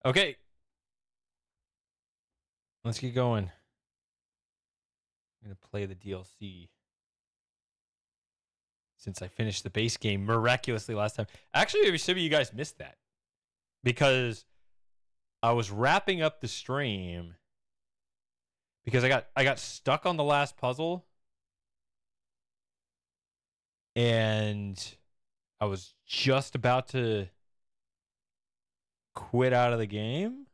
Okay, let's get going. I'm gonna play the DLC since I finished the base game miraculously last time. Actually, maybe some of you guys missed that because I was wrapping up the stream because I got stuck on the last puzzle and I was just about to quit out of the game.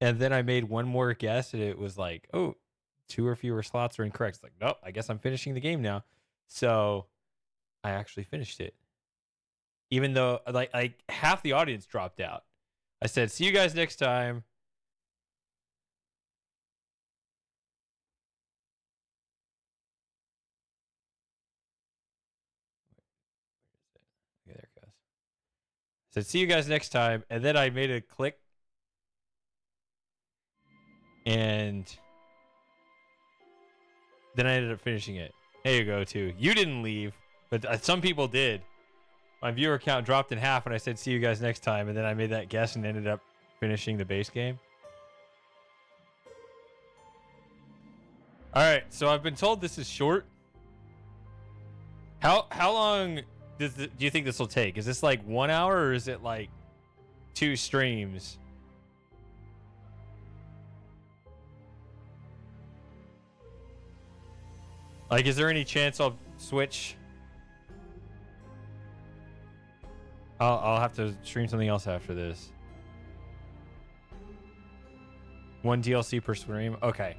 And then I made one more guess and it was like, oh, 2 or fewer slots are incorrect. It's like, nope, I guess I'm finishing the game now. So I actually finished it. Even though like half the audience dropped out. I said, see you guys next time. Okay, there it goes. I said, see you guys next time. And then I made a click. And then I ended up finishing it. There you go, too. You didn't leave, but some people did. My viewer count dropped in half when I said, see you guys next time. And then I made that guess and ended up finishing the base game. All right, so I've been told this is short. How long do you think this will take? Is this like 1 hour or is it like 2 streams? Like, is there any chance I'll switch? I'll have to stream something else after this. 1 DLC per stream? Okay.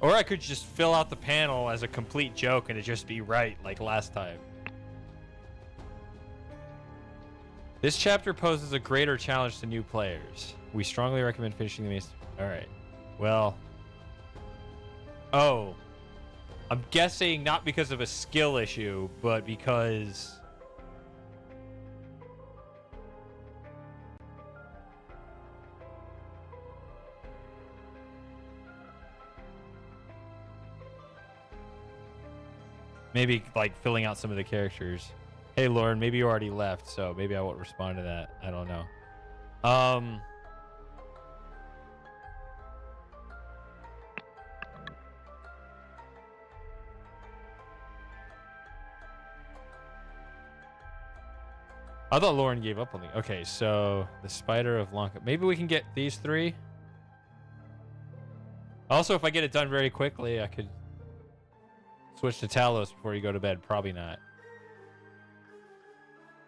Or I could just fill out the panel as a complete joke and it just be right like last time. This chapter poses a greater challenge to new players. We strongly recommend finishing the main. Alright. Well. Oh. I'm guessing not because of a skill issue, but because... maybe like filling out some of the characters. Hey Lauren, maybe you already left, so maybe I won't respond to that. I don't know. I thought Lauren gave up on me. Okay, so the Spider of Lanka. Maybe we can get these 3. Also, if I get it done very quickly, I could switch to Talos before you go to bed. Probably not.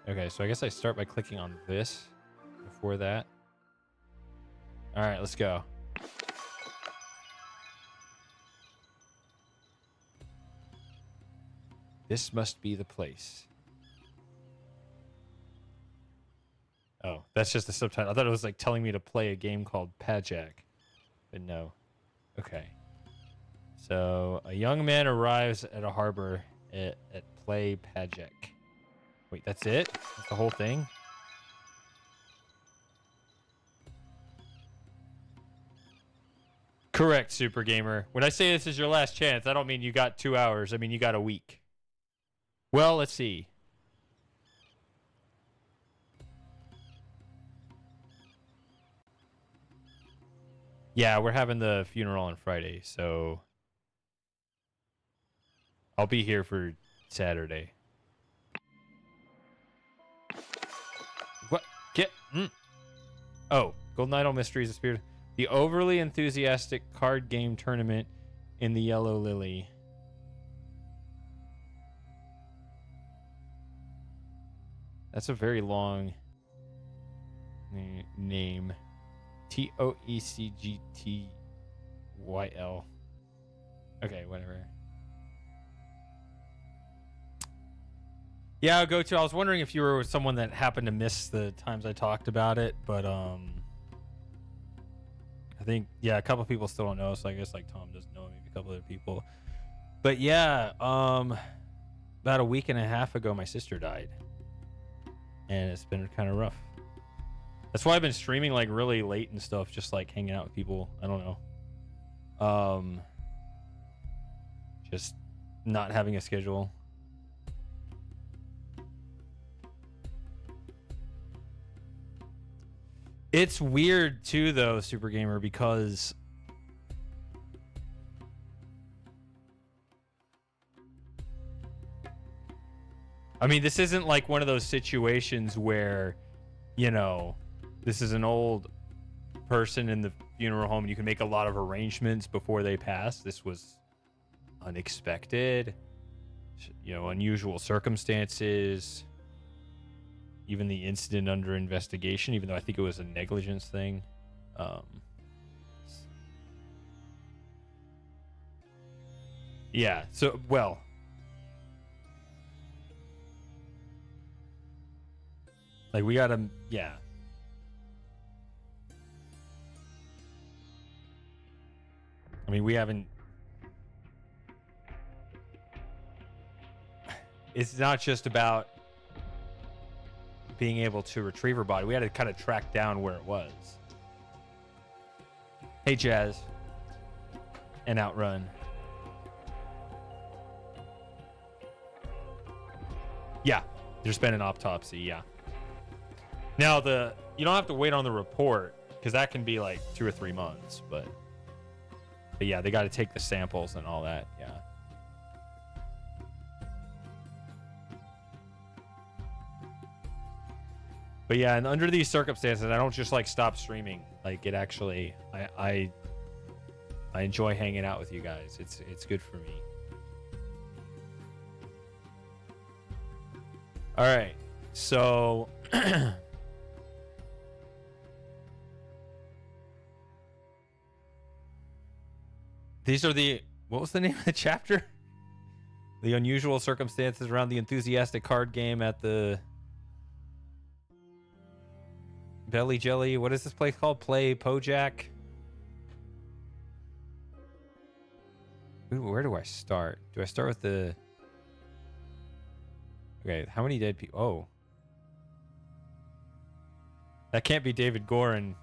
Okay, so I guess I start by clicking on this before that. All right, let's go. This must be the place. Oh, that's just the subtitle. I thought it was like telling me to play a game called Pajak. But no. Okay. So, a young man arrives at a harbor at Play Pajak. Wait, that's it? That's the whole thing? Correct, Super Gamer. When I say this is your last chance, I don't mean you got 2 hours. I mean you got a week. Well, let's see. Yeah, we're having the funeral on Friday, so I'll be here for Saturday. What? Get... Oh, Golden Idol Mysteries of Spirit. The overly enthusiastic card game tournament in the Yellow Lily. That's a very long name. TOECGTYL. Okay, whatever. Yeah, I'll go to. I was wondering if you were someone that happened to miss the times I talked about it, but I think a couple of people still don't know, so I guess like Tom doesn't know, maybe a couple other people. But yeah, about a week and a half ago, my sister died, and it's been kind of rough. That's why I've been streaming like really late and stuff, just like hanging out with people. I don't know. Just not having a schedule. It's weird too, though, Super Gamer, because I mean, this isn't like one of those situations where, you know, this is an old person in the funeral home and you can make a lot of arrangements before they pass. This was unexpected, you know, unusual circumstances. Even the incident under investigation, even though I think it was a negligence thing. Yeah, so, well. Like, we gotta, yeah. I mean, we haven't. It's not just about being able to retrieve her body. We had to kind of track down where it was. Hey, Jazz. And Outrun. Yeah, there's been an autopsy, yeah. Now, you don't have to wait on the report, because that can be like 2 or 3 months, but yeah, they got to take the samples and all that, yeah. But yeah, and under these circumstances, I don't just like stop streaming. Like, it actually, I enjoy hanging out with you guys. It's good for me. All right, so these are what was the name of the chapter? The unusual circumstances around the enthusiastic card game at the Belly Jelly. What is this place called? Play Pojak. Ooh, where do I start? Do I start with the... Okay, how many dead people? Oh. That can't be David Gorin.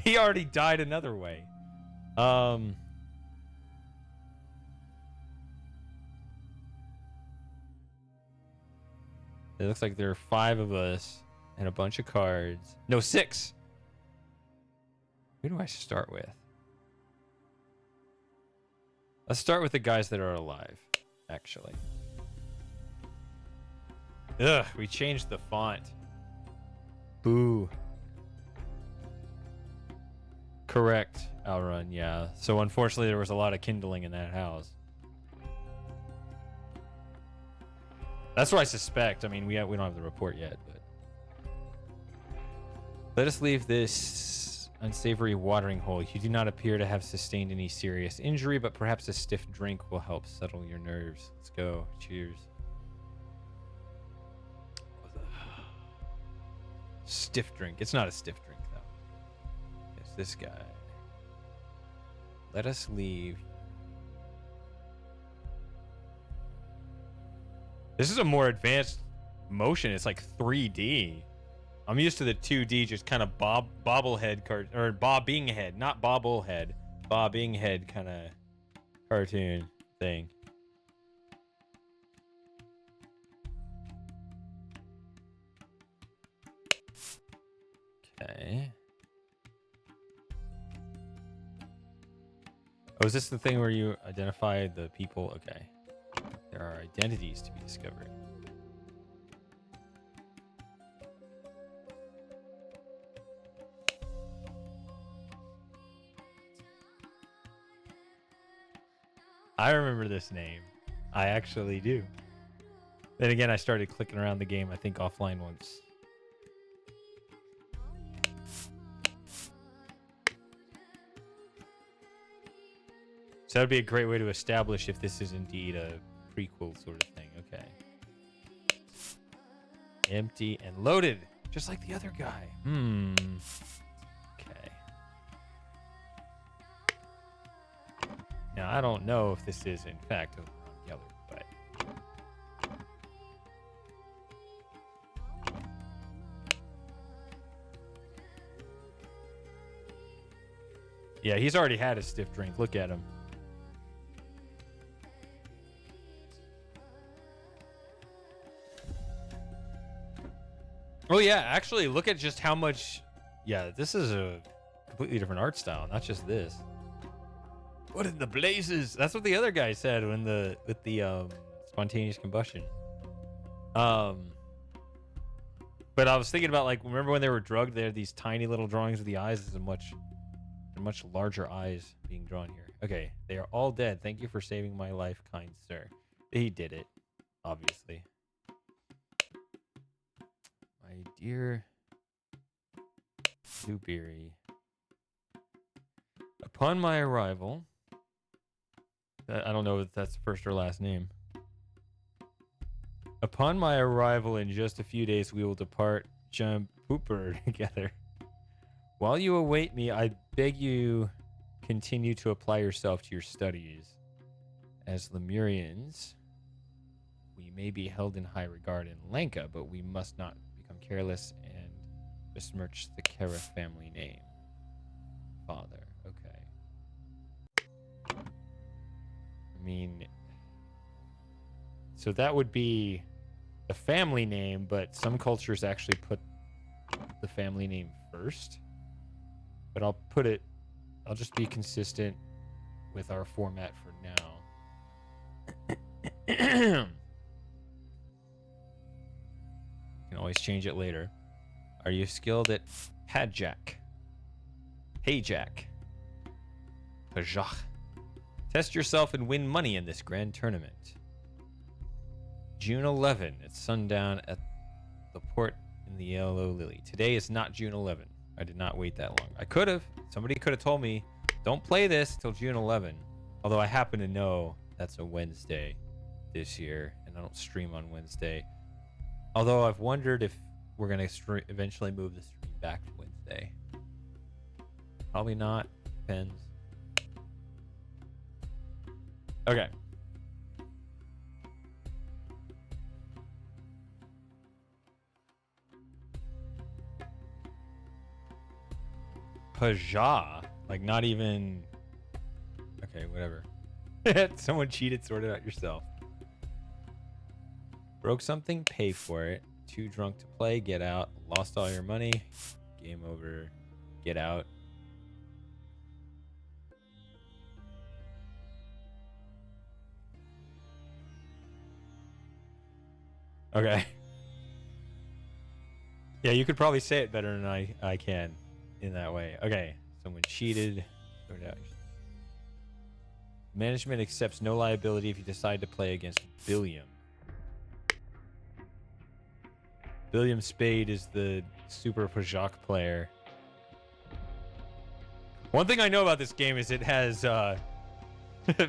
He already died another way. It looks like there are 5 of us and a bunch of cards. No, 6. Who do I start with? Let's start with the guys that are alive, actually. Ugh, we changed the font. Boo. Correct, Outrun, yeah. So unfortunately there was a lot of kindling in that house. That's what I suspect. I mean, we don't have the report yet, but let us leave this unsavory watering hole. You do not appear to have sustained any serious injury, but perhaps a stiff drink will help settle your nerves. Let's go. Cheers. Stiff drink. It's not a stiff drink, though. It's this guy. Let us leave. This is a more advanced motion. It's like 3D. I'm used to the 2D, just kind of bobblehead card, or bobbing head, not bobblehead, bobbing head kind of cartoon thing. Okay. Oh, is this the thing where you identify the people? Okay. There are identities to be discovered. I remember this name. I actually do. Then again, I started clicking around the game, I think, offline once. So that would be a great way to establish if this is indeed a prequel sort of thing. Okay. Empty and loaded, just like the other guy. Okay. Now, I don't know if this is, in fact, over on Yeller, but... Yeah, he's already had a stiff drink. Look at him. Oh, yeah. Actually, look at just how much Yeah, this is a completely different art style, not just this. What in the blazes? That's what the other guy said when with the spontaneous combustion. But I was thinking about, like, remember when they were drugged? They had these tiny little drawings of the eyes. This is much larger eyes being drawn here. Okay, they are all dead. Thank you for saving my life, kind sir. He did it, obviously. My dear Blueberry. Upon my arrival, I don't know if that's the first or last name. Upon my arrival in just a few days, we will depart Jumpuper together. While you await me, I beg you continue to apply yourself to your studies. As Lemurians, we may be held in high regard in Lanka, but we must not become careless and besmirch the Kara family name. Father, okay. I mean, so that would be the family name, but some cultures actually put the family name first. But I'll just be consistent with our format for now. You can always change it later. Are you skilled at Pajak? Pajak. Test yourself and win money in this grand tournament. June 11 at sundown at the port in the Yellow Lily. Today is not June 11. I did not wait that long. I could have. Somebody could have told me, don't play this till June 11. Although I happen to know that's a Wednesday this year, and I don't stream on Wednesday. Although I've wondered if we're going to eventually move the stream back to Wednesday. Probably not. Depends. Okay. Paja? Like, not even... Okay, whatever. Someone cheated, sort it out yourself. Broke something, pay for it. Too drunk to play, get out. Lost all your money, game over, get out. Okay. Yeah, you could probably say it better than I can in that way. Okay, someone cheated. Management accepts no liability if you decide to play against Billiam. Billiam Spade is the super Pajak player. One thing I know about this game is it has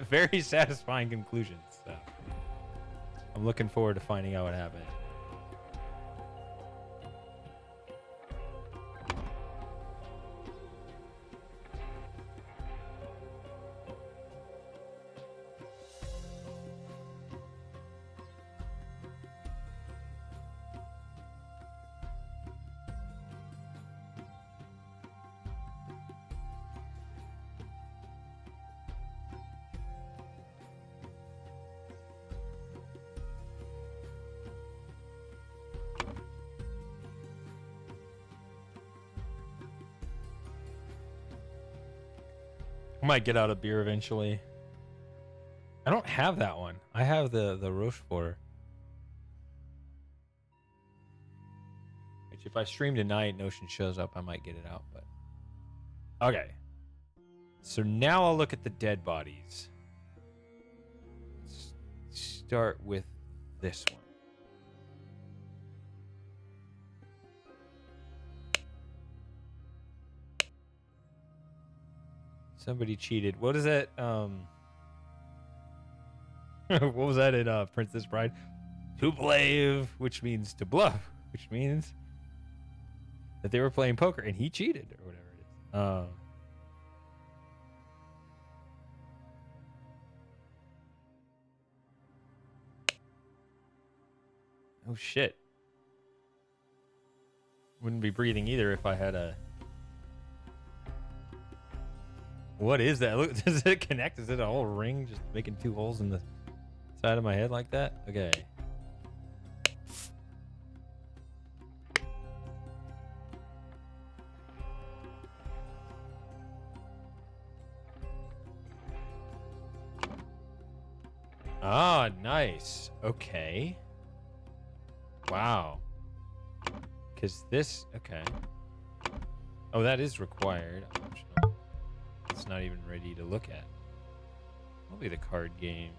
very satisfying conclusions. So I'm looking forward to finding out what happened. I might get out a beer eventually. I don't have that one. I have the Rochefort. Which if I stream tonight, Notion shows up, I might get it out. But okay. So now I'll look at the dead bodies. Let's start with this one. Somebody cheated. What is that? What was that in Princess Bride? To blave, which means to bluff, which means that they were playing poker and he cheated or whatever it is. Oh shit. Wouldn't be breathing either if I had a... What is that? Look, does it connect? Is it a whole ring just making two holes in the side of my head like that? Okay. Ah, nice. Okay. Wow. Because this... Okay. Oh, that is required. Optional. It's not even ready to look at. Probably the card games.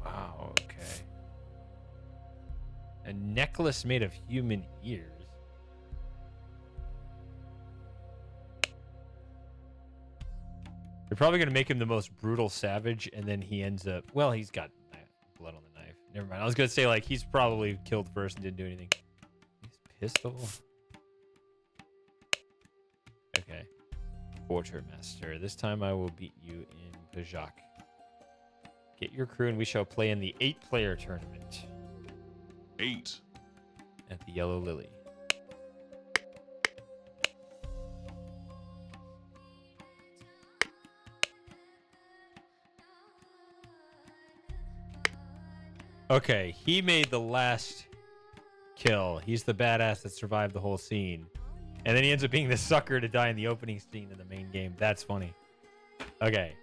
Wow, okay. A necklace made of human ears. They're probably going to make him the most brutal savage, and then he ends up... Well, he's got blood on the knife. Never mind. I was going to say, like, he's probably killed first and didn't do anything. His pistol? Okay. Quartermaster. This time I will beat you in Pajak. Get your crew and we shall play in the 8-player tournament. 8. At the Yellow Lily. Okay, he made the last kill. He's the badass that survived the whole scene. And then he ends up being the sucker to die in the opening scene in the main game. That's funny. Okay.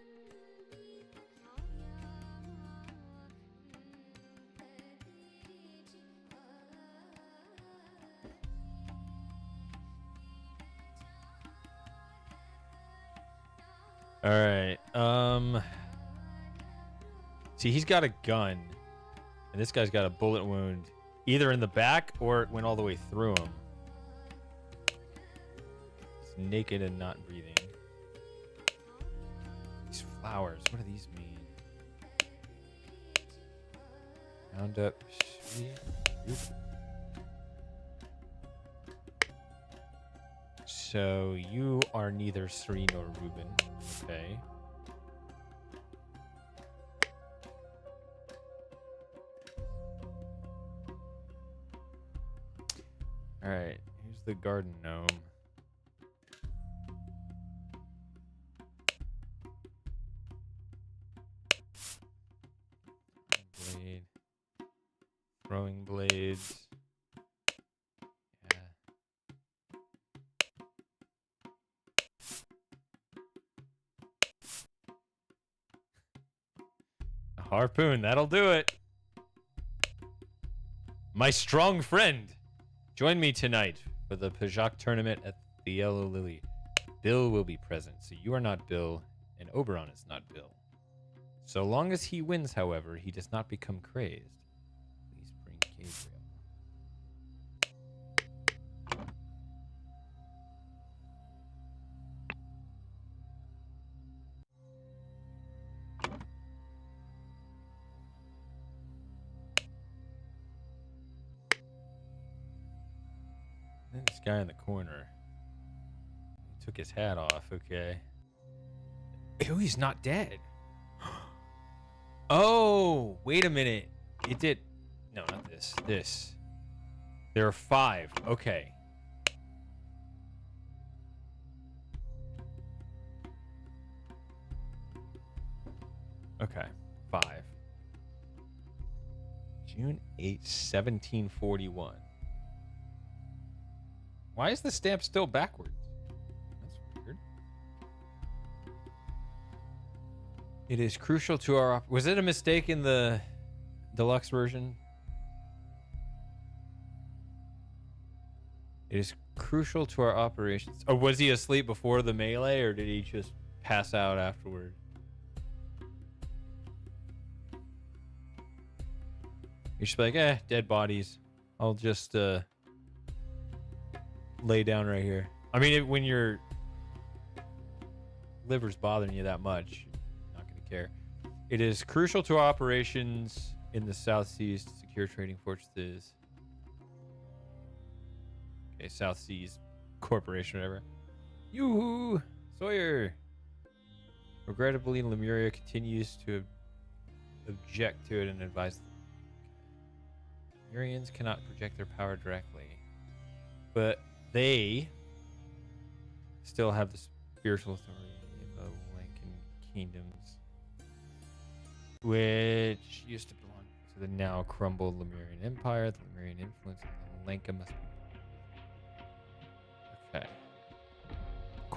All right. See, he's got a gun. And this guy's got a bullet wound. Either in the back or it went all the way through him. He's naked and not breathing. These flowers, what do these mean? Round up. So you are neither Sri nor Ruben. Okay. All right. Here's the garden gnome. Blade. Throwing blades. Harpoon, that'll do it. My strong friend, join me tonight for the Pajak tournament at the Yellow Lily. Bill will be present, so you are not Bill, and Oberon is not Bill. So long as he wins, however, he does not become crazed. Please bring Gabriel. And this guy in the corner. He took his hat off, okay. Ew, he's not dead. Oh, wait a minute. It did. No, not this. This. There are 5. Okay. Okay. 5. June 8th, 1741. Why is the stamp still backwards? That's weird. It is crucial to our... Was it a mistake in the deluxe version? It is crucial to our operations. Oh, was he asleep before the melee, or did he just pass out afterward? You should be like, dead bodies. I'll just lay down right here. I mean, when your liver's bothering you that much, you're not going to care. It is crucial to our operations in the South Seas to secure trading fortresses. Okay, South Seas Corporation, whatever. Yoo-hoo! Sawyer! Regrettably, Lemuria continues to object to it and advise... Lemurians cannot project their power directly. But they still have the spiritual authority of the Lankan kingdoms, which used to belong to the now crumbled Lemurian Empire. The Lemurian influence in the Lanka must be... Okay.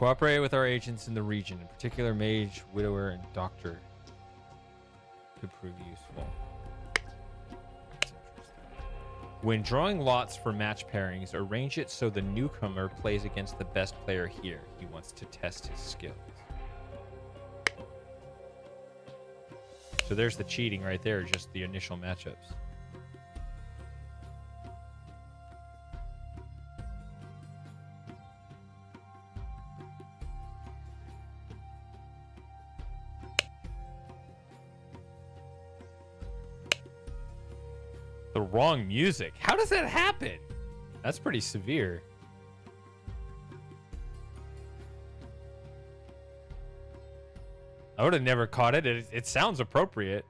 Cooperate with our agents in the region, in particular Mage, Widower, and Doctor. Could prove useful. That's interesting. When drawing lots for match pairings, arrange it so the newcomer plays against the best player here. He wants to test his skills. So there's the cheating right there, just the initial matchups. The wrong music. How does that happen? That's pretty severe. I would have never caught it. It sounds appropriate.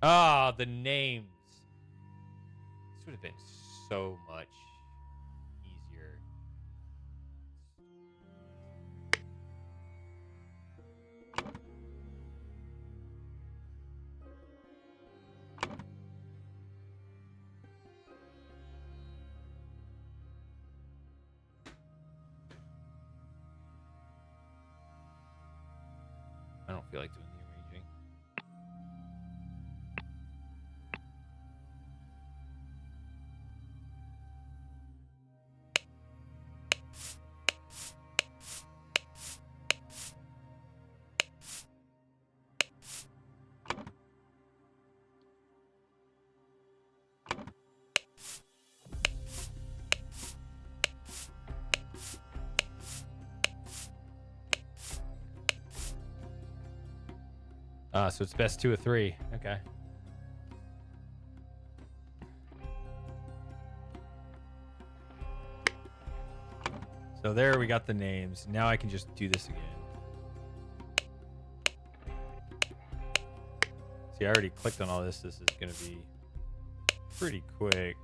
Ah, the names. This would have been so much easier. I don't feel like doing the arranging. So it's best 2 of 3. Okay. So there we got the names. Now I can just do this again. See, I already clicked on all this. This is going to be pretty quick.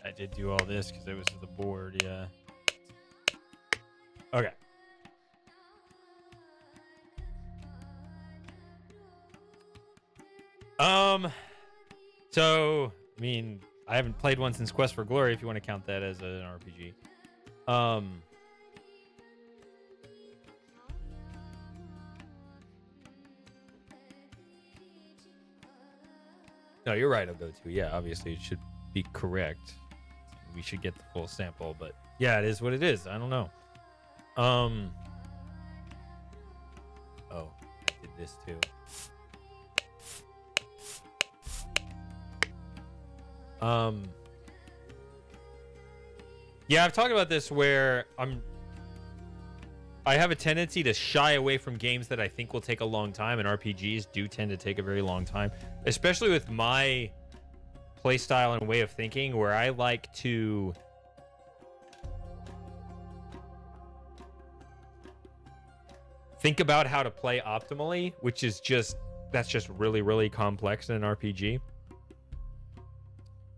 I did do all this because it was the board, yeah. Okay. So, I mean, I haven't played one since Quest for Glory, if you want to count that as an RPG. No, you're right, I'll go to. Yeah, obviously it should be correct. We should get the full sample, but yeah, it is what it is. I don't know. Oh, I did this too. Yeah, I've talked about this where I have a tendency to shy away from games that I think will take a long time, and RPGs do tend to take a very long time, especially with my play style and way of thinking, where I like to think about how to play optimally, which is that's just really, really complex in an RPG.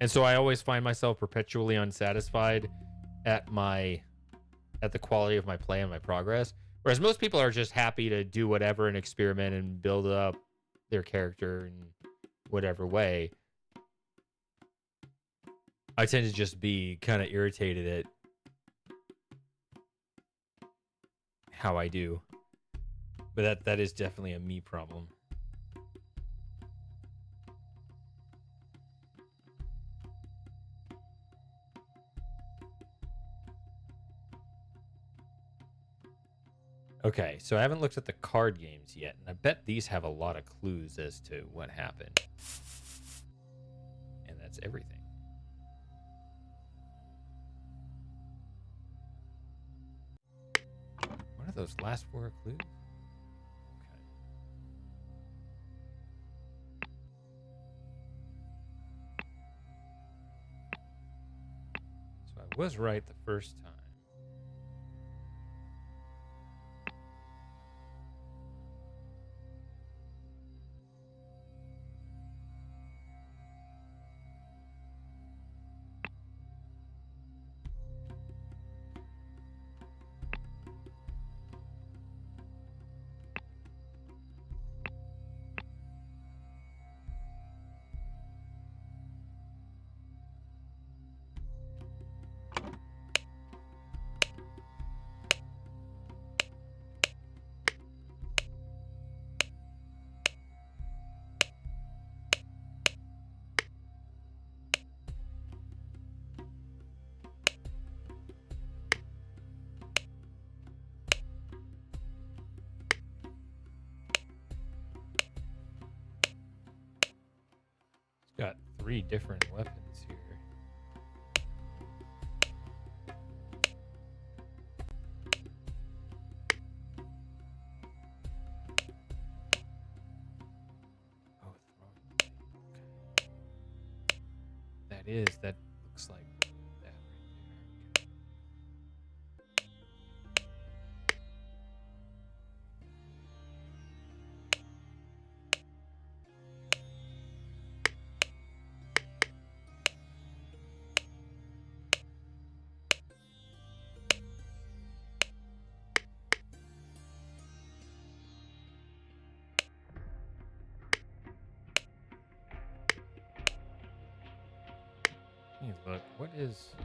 And so I always find myself perpetually unsatisfied at the quality of my play and my progress. Whereas most people are just happy to do whatever and experiment and build up their character in whatever way. I tend to just be kind of irritated at how I do. But that is definitely a me problem. Okay, so I haven't looked at the card games yet, and I bet these have a lot of clues as to what happened. And that's everything. What are those last 4 clues? Okay. So I was right the first time. Got 3 different weapons here. Oh, throwing. Okay. That looks like that right there. Hey, look, what is...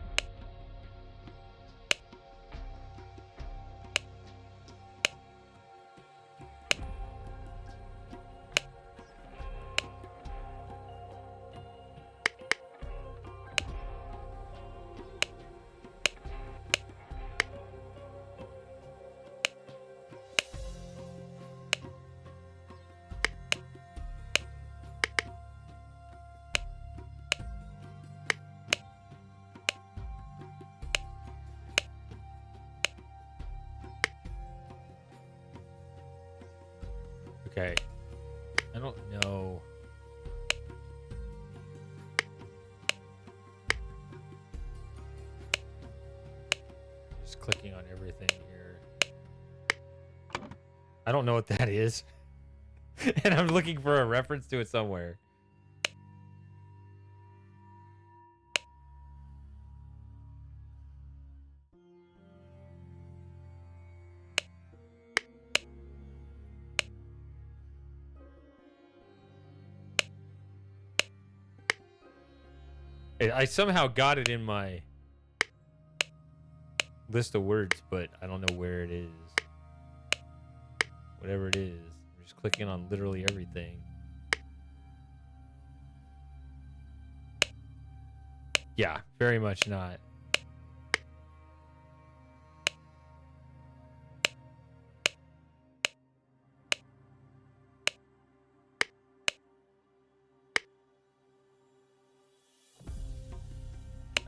Okay. I don't know. Just clicking on everything here. I don't know what that is. And I'm looking for a reference to it somewhere. I somehow got it in my list of words, but I don't know where it is. Whatever it is. I'm just clicking on literally everything. Yeah, very much not.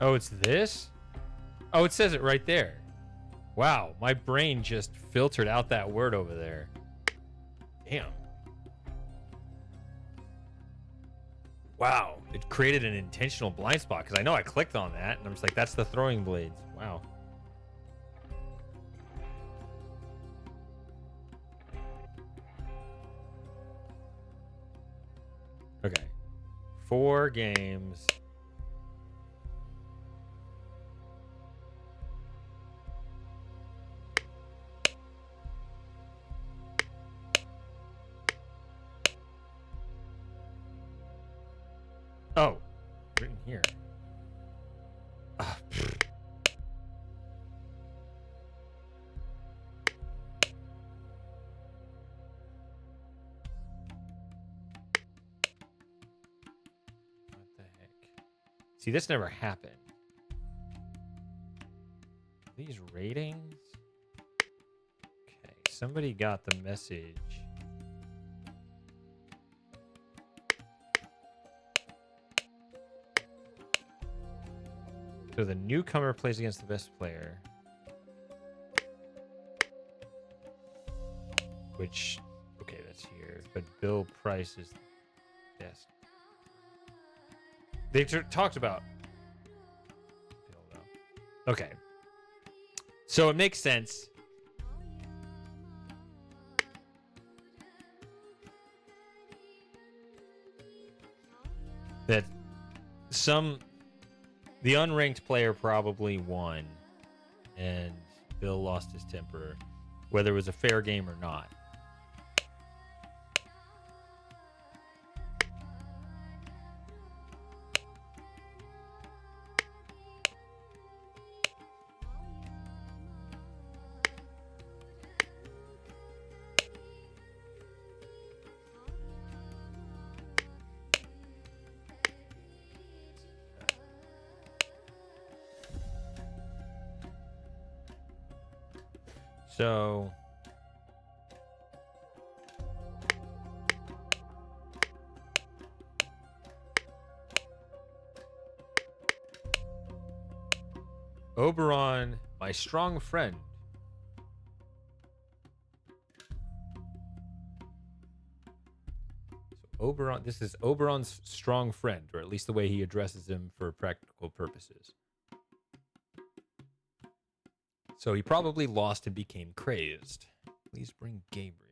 Oh, it's this? Oh, it says it right there. Wow, my brain just filtered out that word over there. Damn. Wow, it created an intentional blind spot because I know I clicked on that and I'm just like, that's the throwing blades. Wow. Okay. 4 games. Oh, written here. What the heck? See, this never happened. These ratings? Okay, somebody got the message. So the newcomer plays against the best player. Which, okay, that's here. But Bill Price is the best. They talked about Bill, though. Okay. So it makes sense. That the unranked player probably won and Bill lost his temper, whether it was a fair game or not. So Oberon, my strong friend. So Oberon, this is Oberon's strong friend, or at least the way he addresses him for practical purposes. So he probably lost and became crazed. Please bring Gabriel.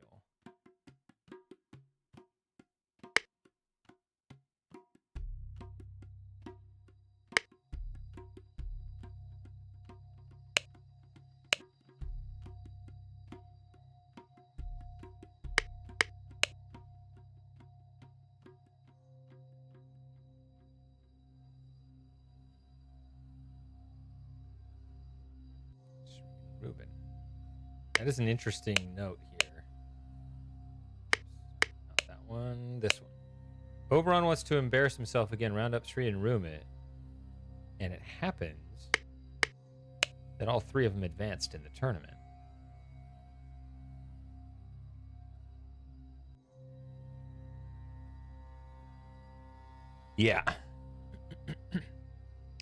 Ruben. That is an interesting note here. Not that one, this one. Oberon wants to embarrass himself again, round up Sri and room it. And it happens that all three of them advanced in the tournament. Yeah.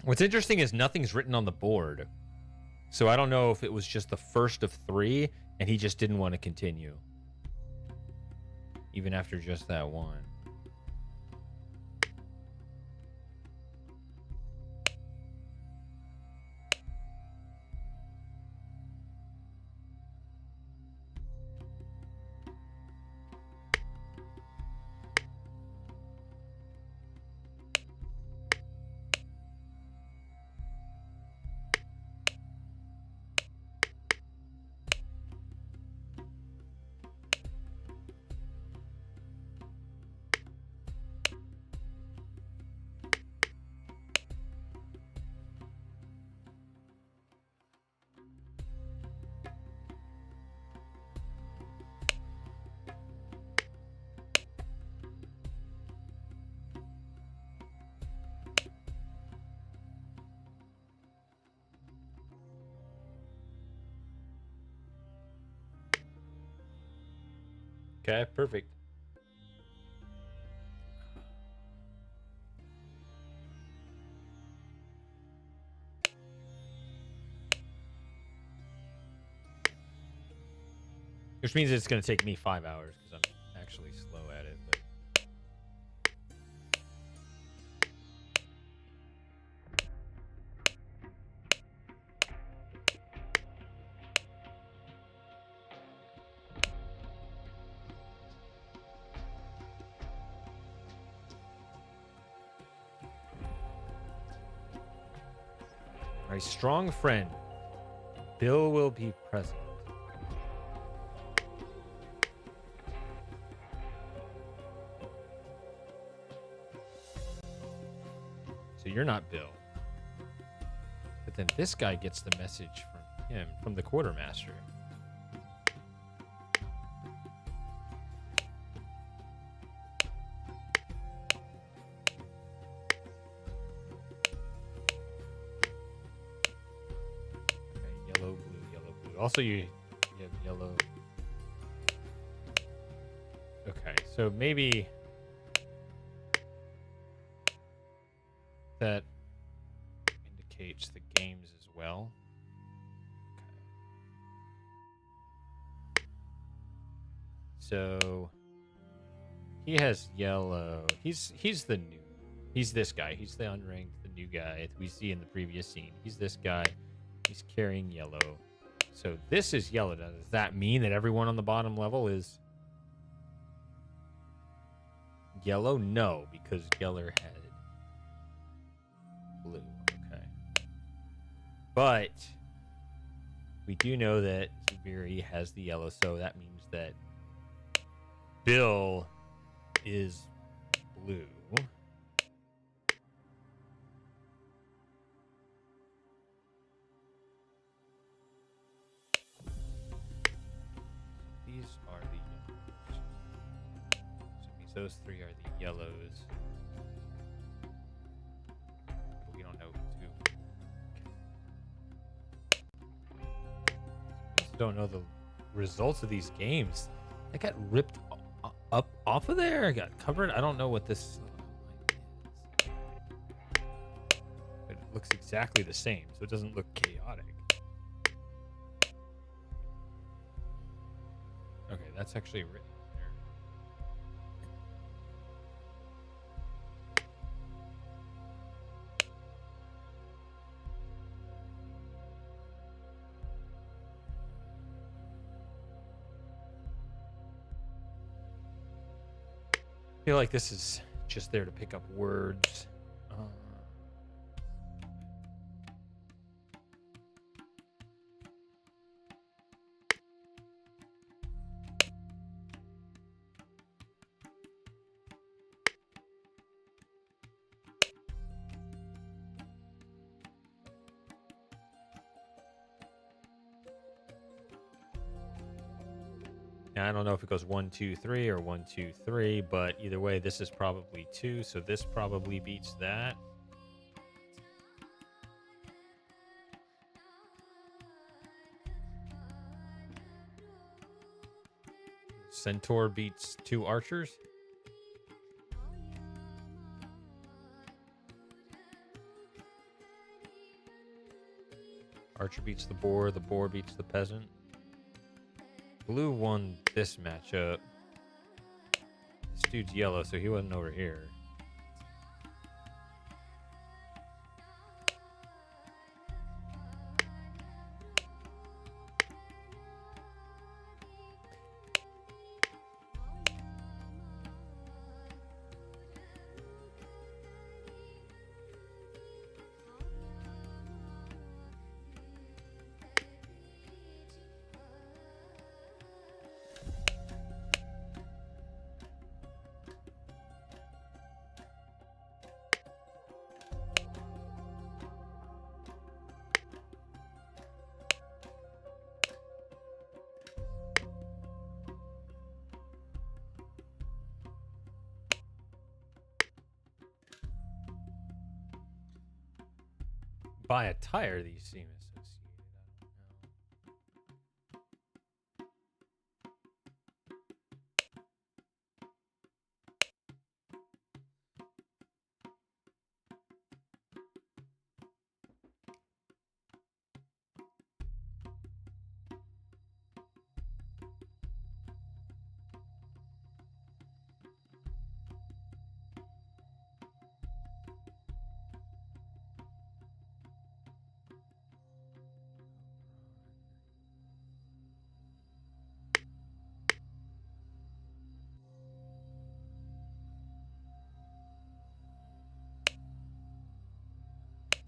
What's interesting is nothing's written on the board. So I don't know if it was just the first of three and he just didn't want to continue. Even after just that one. Okay, perfect. Which means it's going to take me 5 hours because I'm actually slow at it. But my strong friend, Bill will be present. So you're not Bill. But then this guy gets the message from him, from the quartermaster. Okay, yellow, blue, yellow, blue. Also, you have yellow, So maybe that indicates the games as well. Okay. So he has yellow. He's the new. He's this guy. He's the unranked, the new guy that we see in the previous scene. He's this guy. He's carrying yellow. So this is yellow. Now, does that mean that everyone on the bottom level is yellow? No, because Geller had blue. Okay. But we do know that Zubiri has the yellow, so that means that Bill is blue. These are the yellows. So it means those three are the yellows. But we don't know who. We also don't know the results of these games. I got ripped up off of there. I got covered. I don't know what this is. But it looks exactly the same, so it doesn't look chaotic. Okay, that's actually written there. I feel like this is just there to pick up words. Now, I don't know if it goes 1, 2, 3 or 1, 2, 3, but either way, this is probably 2, so this probably beats that. Centaur beats 2 archers. Archer beats the boar beats the peasant. Blue won this matchup. This dude's yellow, so he wasn't over here. By attire, these seem associated. I don't know.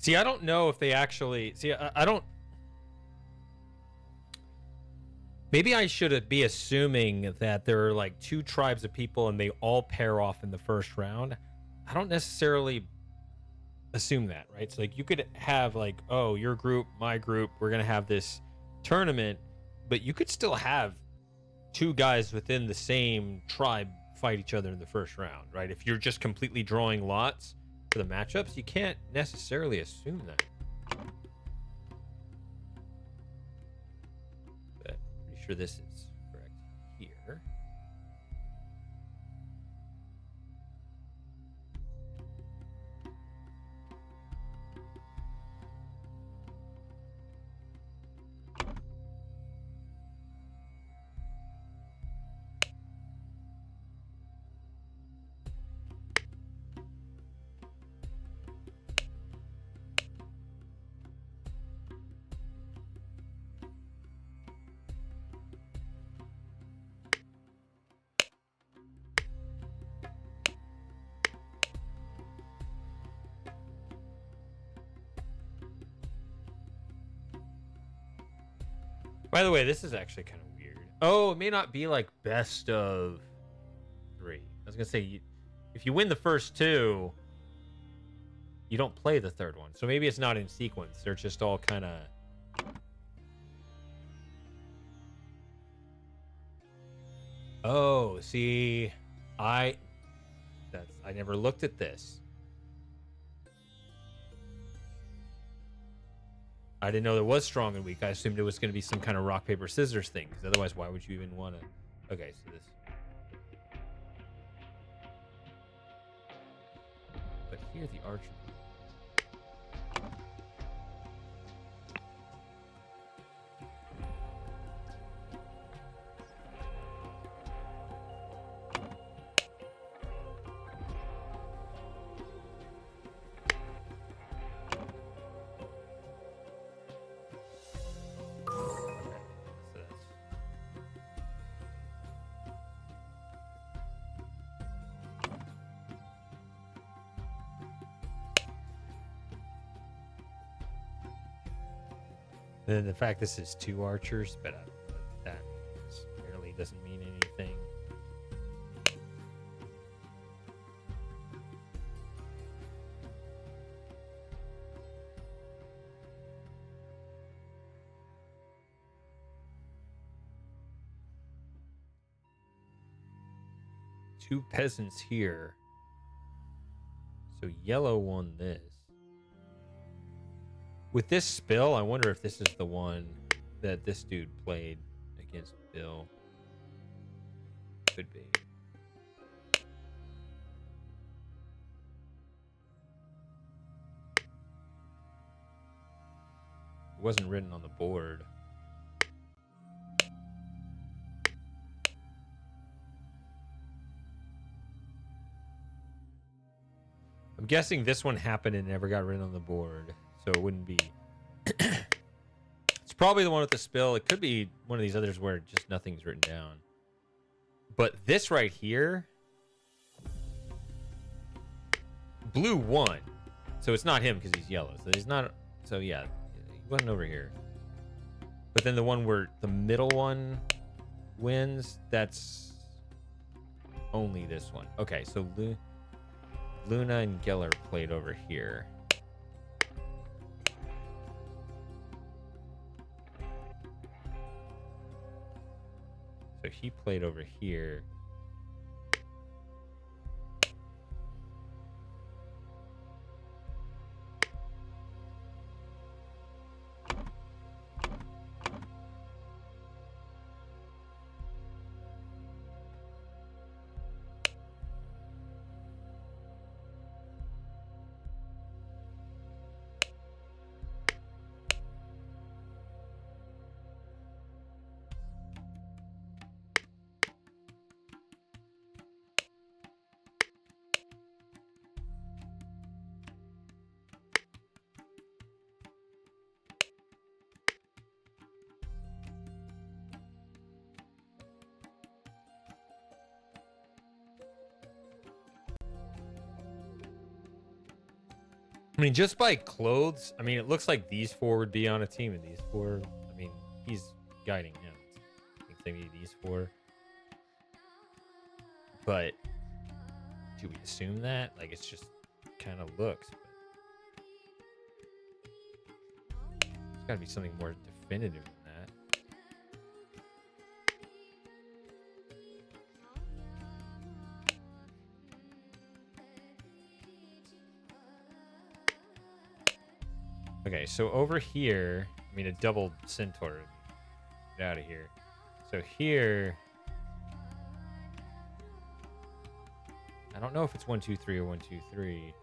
See, I don't know if they actually... See, I don't... Maybe I should be assuming that there are like 2 tribes of people and they all pair off in the first round. I don't necessarily assume that, right? So like you could have like, oh, your group, my group, we're going to have this tournament, but you could still have 2 guys within the same tribe fight each other in the first round, right? If you're just completely drawing lots for the matchups, you can't necessarily assume that. But I'm pretty sure this is correct here. By the way, this is actually kind of weird. Oh, it may not be like best of 3. I was gonna say, if you win the first 2, you don't play the third one. So maybe it's not in sequence. They're just all kind of. Oh, see, I never looked at this. I didn't know there was strong and weak. I assumed it was going to be some kind of rock, paper, scissors thing. Because otherwise, why would you even want to? Okay, so this. But here, the archer. Then the fact this is 2 archers, but that really doesn't mean anything. Two peasants here. So yellow won this. With this spill, I wonder if this is the one that this dude played against Bill. Could be. It wasn't written on the board. I'm guessing this one happened and never got written on the board. So it wouldn't be. It's probably the one with the spill. It could be one of these others where just nothing's written down. But this right here, blue won. So it's not him because he's yellow. So he's not. So yeah, he wasn't over here. But then the one where the middle one wins, that's only this one. Okay, so Luna and Geller played over here. So he played over here. I mean, just by clothes, I mean, it looks like these 4 would be on a team, and these 4, I mean, he's guiding him. I think they need these 4. But do we assume that? Like, it's just kind of looks. But there's got to be something more definitive than that. Okay, so over here, I mean, a double centaur. Get out of here. So here, I don't know if it's 1, 2, 3 or 1, 2, 3,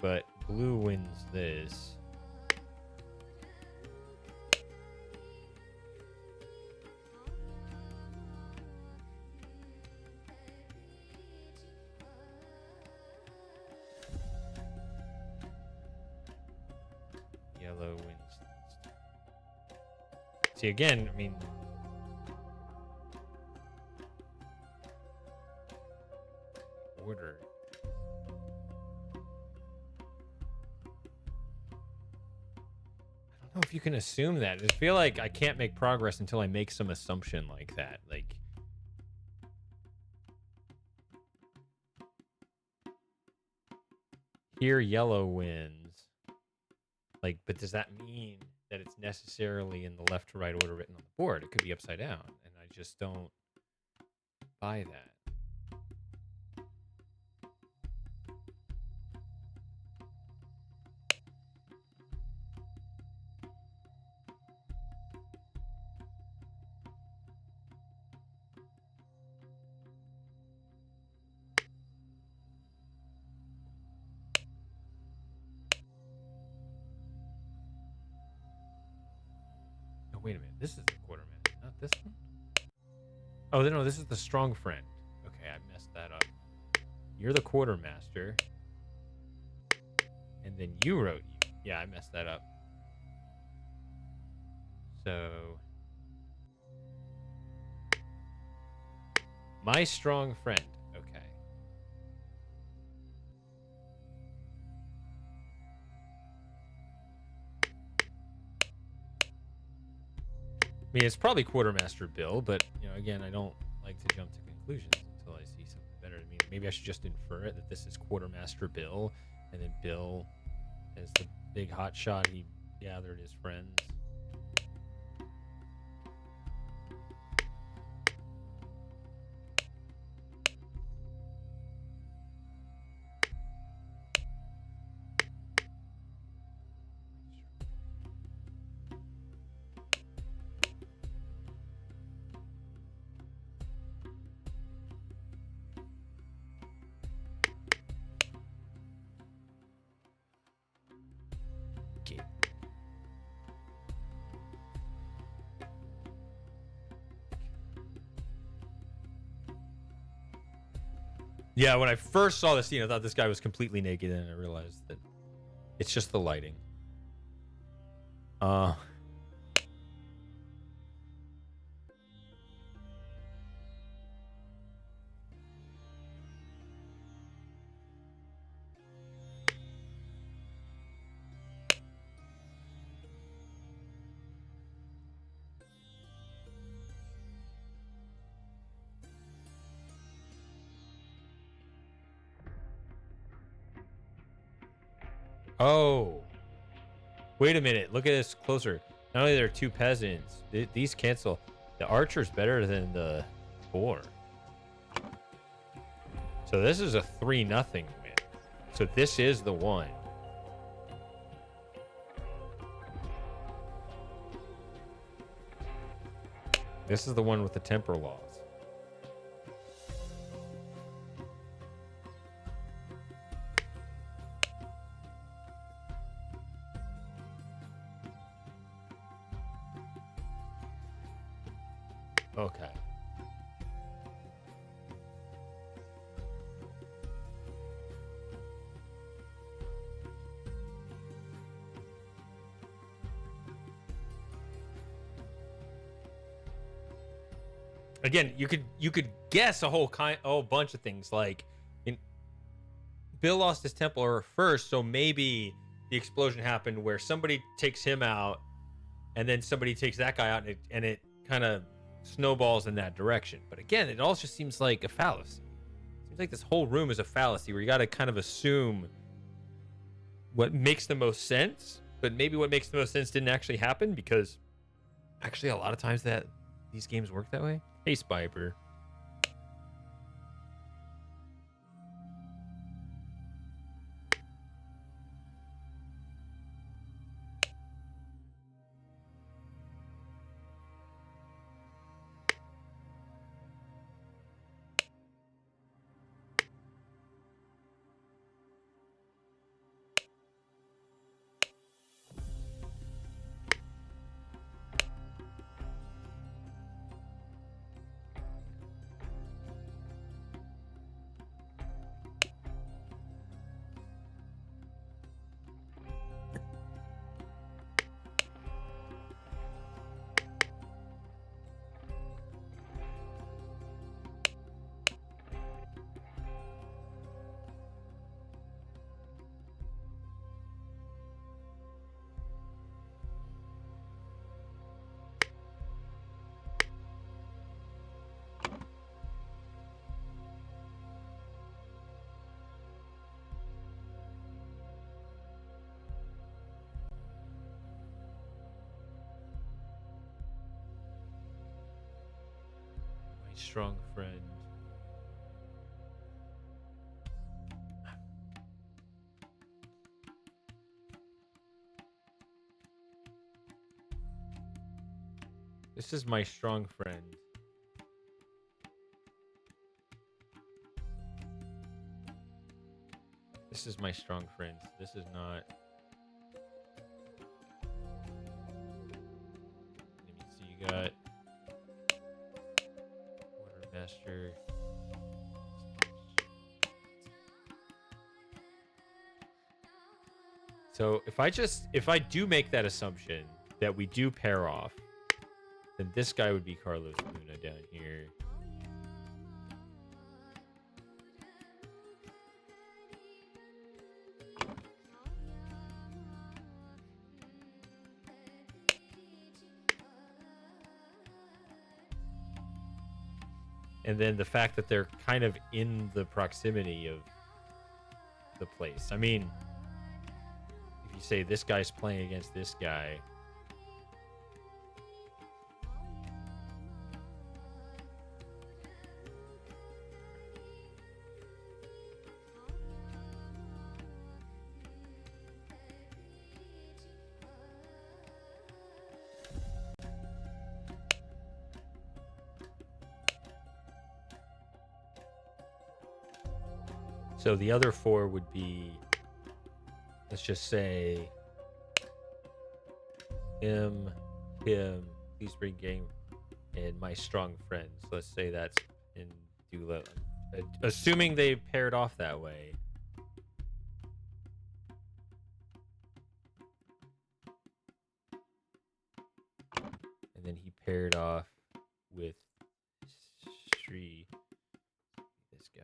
but blue wins this. Yellow wins. See, again, I mean, order. I don't know if you can assume that. I just feel like I can't make progress until I make some assumption like that. Like, here yellow wins. Like, but does that mean that it's necessarily in the left to right order written on the board? It could be upside down, and I just don't buy that. Oh, wait a minute. This is the quartermaster, not this one? Oh, no, this is the strong friend. Okay, I messed that up. You're the quartermaster. And then you wrote you. Yeah, I messed that up. So... my strong friend. Okay. I mean, it's probably Quartermaster Bill, but, you know, again, I don't like to jump to conclusions until I see something better. I mean, maybe I should just infer it that this is Quartermaster Bill, and then Bill, as the big hot shot, he gathered his friends. Yeah, when I first saw the scene, I thought this guy was completely naked, and I realized that it's just the lighting. Oh. Wait a minute. Look at this closer. Not only are there two peasants, these cancel. The archer's better than the boar. So this is a 3-0 win. So this is the one. This is the one with the temper laws. Okay. Again, you could guess a whole bunch of things, like Bill lost his Templar first, so maybe the explosion happened where somebody takes him out, and then somebody takes that guy out, and it kind of snowballs in that direction. But again, it all just seems like a fallacy. It seems like this whole room is a fallacy where you got to kind of assume what makes the most sense, but maybe what makes the most sense didn't actually happen, because actually a lot of times that these games work that way. Hey, Spiper. strong friend? This is my strong friend. This is my strong friend. This is not. Let me see. You got Quartermaster. So if I do make that assumption that we do pair off, then this guy would be Carlos Luna down here. And then the fact that they're kind of in the proximity of the place. I mean, if you say this guy's playing against this guy, so the other four would be, let's just say, him, please bring game, and my strong friends. Let's say that's in Dula. Assuming they paired off that way. And then he paired off with Sri, this guy.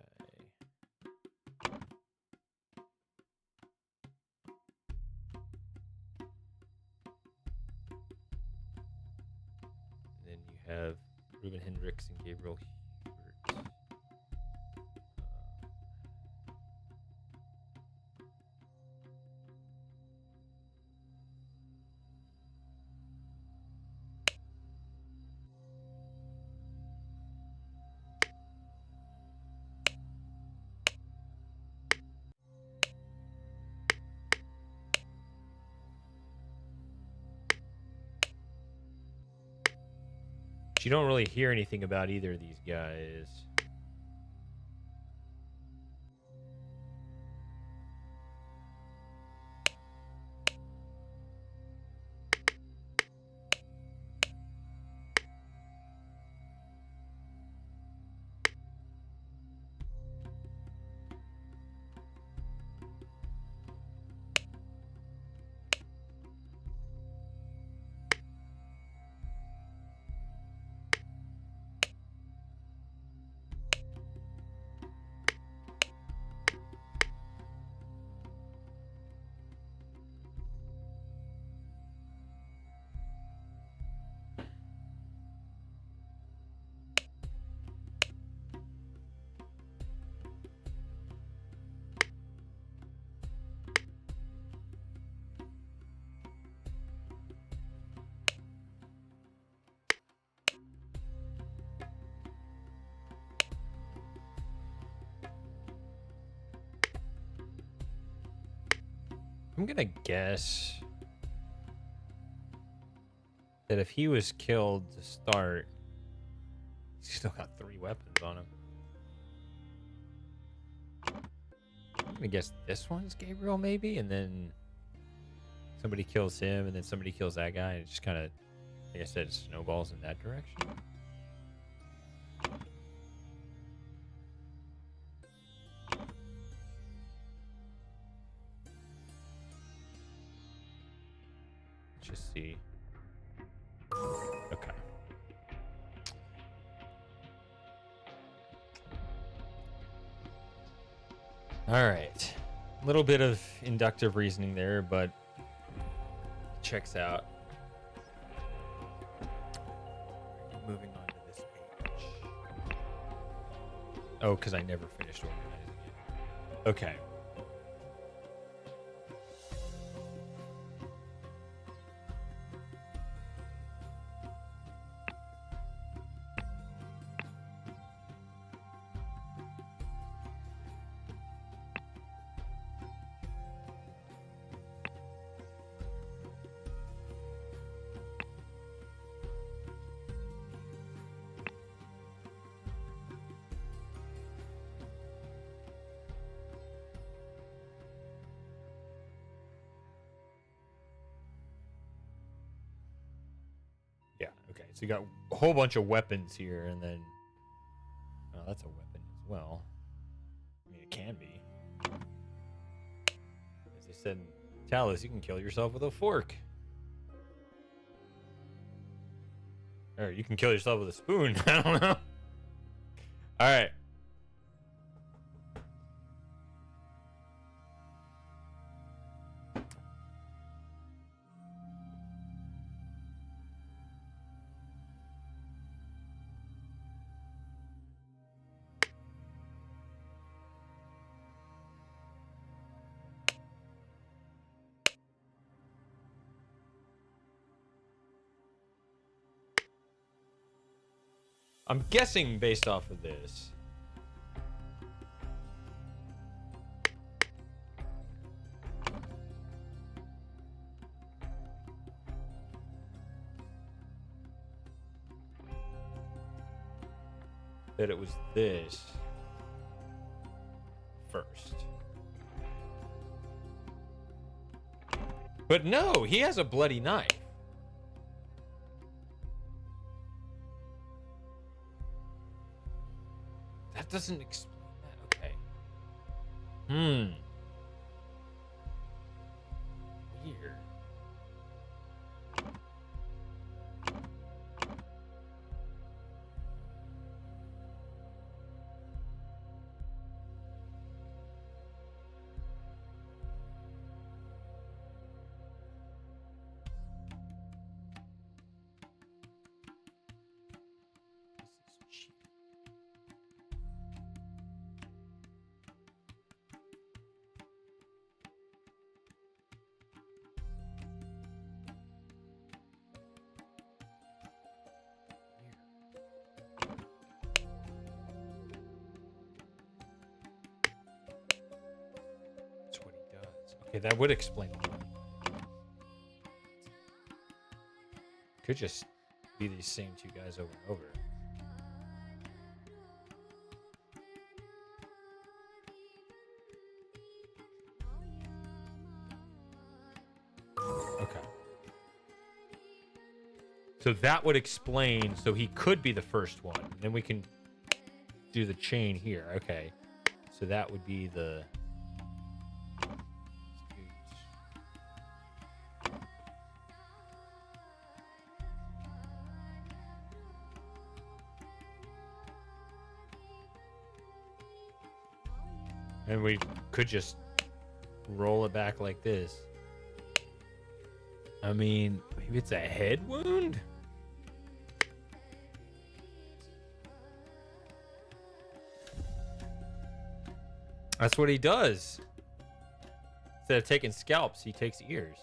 Have Ruben Hendricks and Gabriel Hubert. You don't really hear anything about either of these guys. I'm gonna guess that if he was killed to start, he's still got 3 weapons on him. I'm gonna guess this one's Gabriel, maybe, and then somebody kills him, and then somebody kills that guy, and it just kind of, like I said, snowballs in that direction. Just see. Okay. All right. A little bit of inductive reasoning there, but checks out. Moving on to this page. Oh, because I never finished organizing it. Okay. So you got a whole bunch of weapons here, and then that's a weapon as well. I mean, it can be. As they said in Talos, you can kill yourself with a fork. Or you can kill yourself with a spoon. I don't know. All right. I'm guessing based off of this. That it was this first. But no, he has a bloody knife. That doesn't explain that. Okay. Weird. This is cheap. That's what he does. Okay, that would explain a lot. Could just be these same two guys over and over. Okay. So that would explain, so he could be the first one. Then we can do the chain here. Okay. So that would be the... And we could just roll it back like this. I mean, maybe it's a head wound? That's what he does. Instead of taking scalps, he takes ears.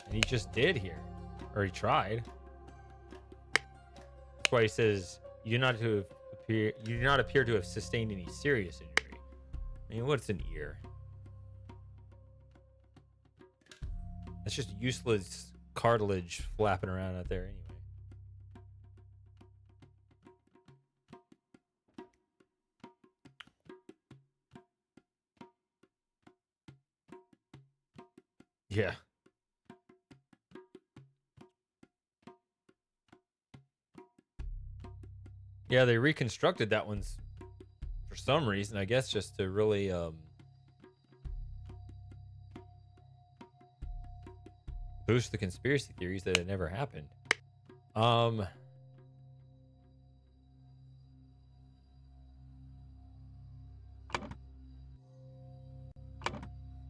And he just did here. Or he tried. That's why he says, you do not appear to have sustained any serious injury. I mean, what's an ear? That's just useless cartilage flapping around out there anyway. Yeah. Yeah, they reconstructed that one for some reason, I guess, just to really boost the conspiracy theories that it never happened.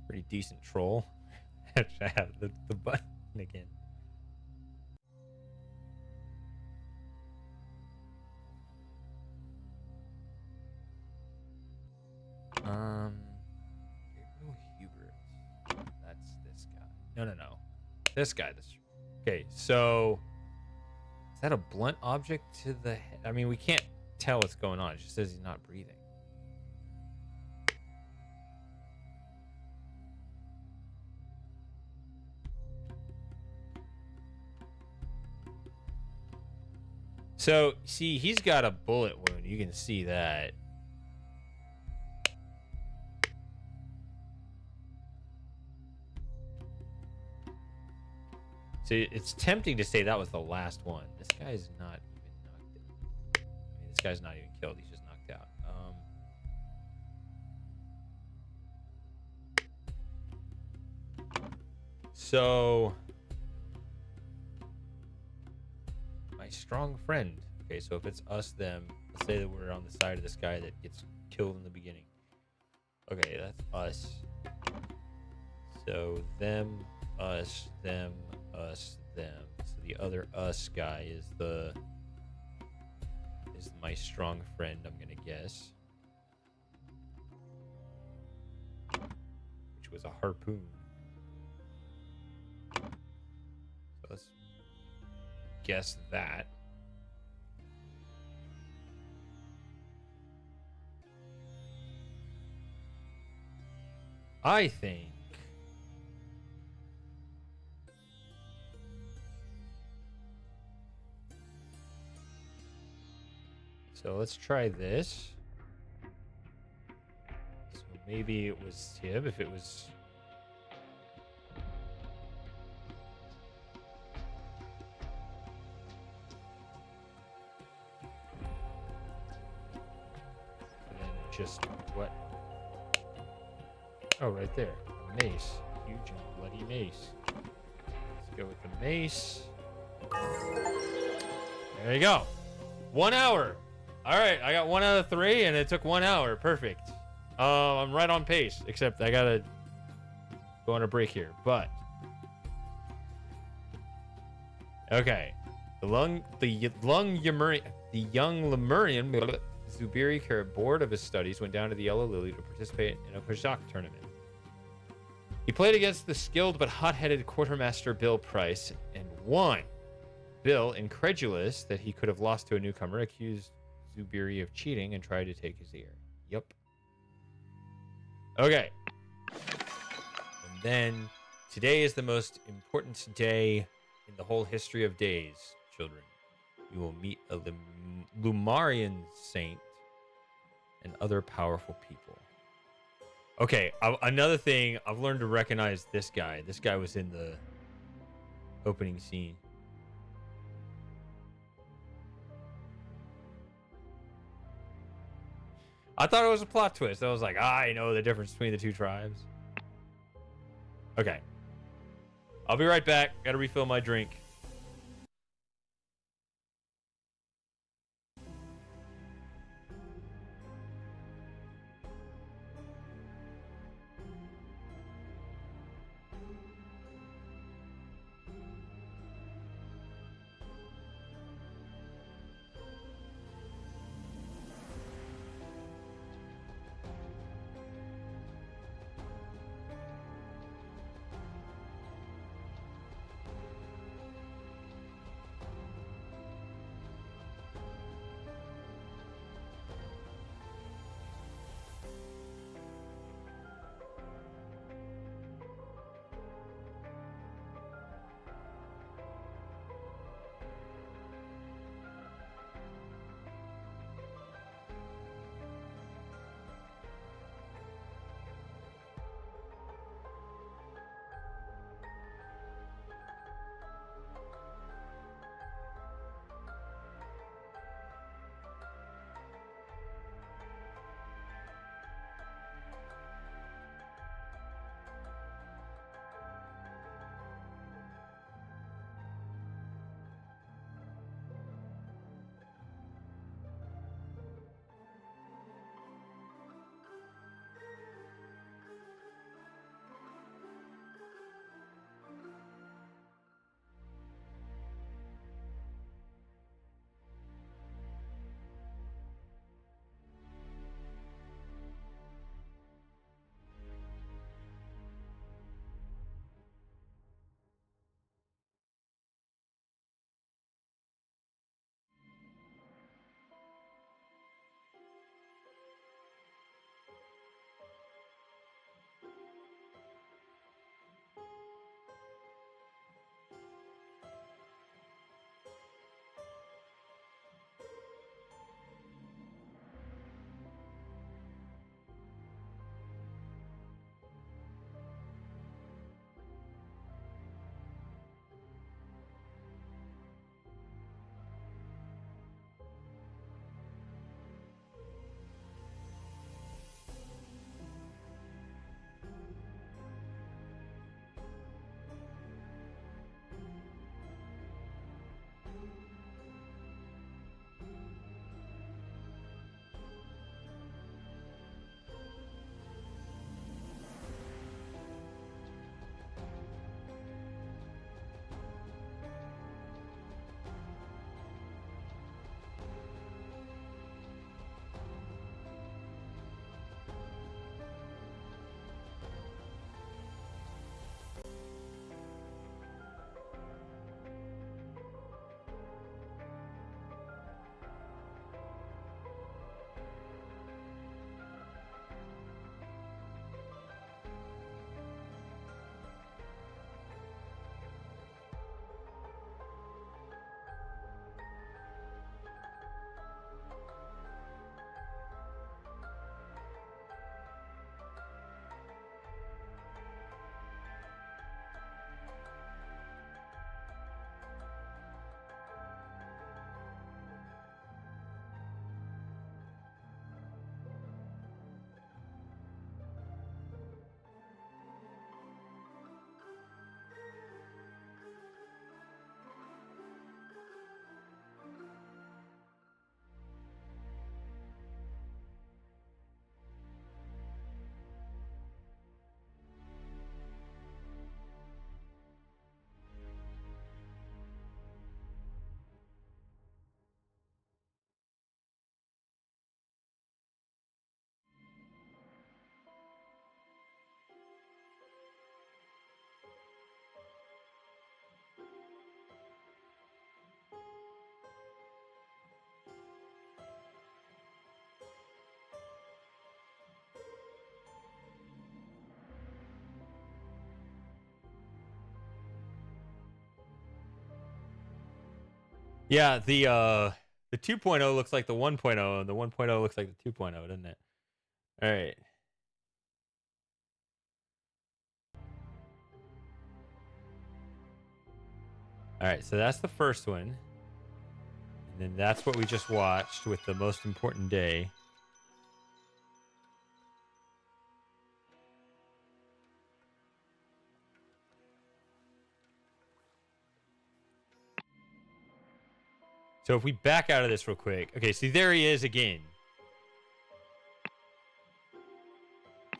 Pretty decent troll. I have the button again. Gabriel Hubert. That's this guy. No. This guy. Okay, so is that a blunt object to the head? I mean, we can't tell what's going on. It just says he's not breathing. So, see, he's got a bullet wound. You can see that. So it's tempting to say that was the last one. This guy's not even knocked out. I mean, this guy's not even killed. He's just knocked out. So my strong friend. Okay, so if it's us, them, let's say that we're on the side of this guy that gets killed in the beginning. Okay, that's us. So them, us, them, us, them. So the other us guy is my strong friend, I'm gonna guess. Which was a harpoon. So let's guess that. I think so. Let's try this. So maybe it was Tib. If it was, and then just what? Oh, right there. A mace. Huge and bloody mace. Let's go with the mace. There you go. 1 hour. All right, I got 1 out of 3, and it took 1 hour. Perfect. I'm right on pace, except I gotta go on a break here. But okay, the young Lemurian Zubiri Kara, bored of his studies, went down to the Yellow Lily to participate in a Kazakh tournament. He played against the skilled but hot-headed quartermaster Bill Price and won. Bill, incredulous that he could have lost to a newcomer, accused Zubiri of cheating and tried to take his ear. Yup. Okay. And then today is the most important day in the whole history of days, children. You will meet a Lumarian saint and other powerful people. Okay, another thing, I've learned to recognize this guy. This guy was in the opening scene. I thought it was a plot twist. I was like, I know the difference between the two tribes. Okay. I'll be right back. Gotta refill my drink. Yeah, the 2.0 looks like the 1.0, and the 1.0 looks like the 2.0, doesn't it? All right. All right, so that's the first one. And then that's what we just watched with the most important day. So if we back out of this real quick. Okay, see, there he is again.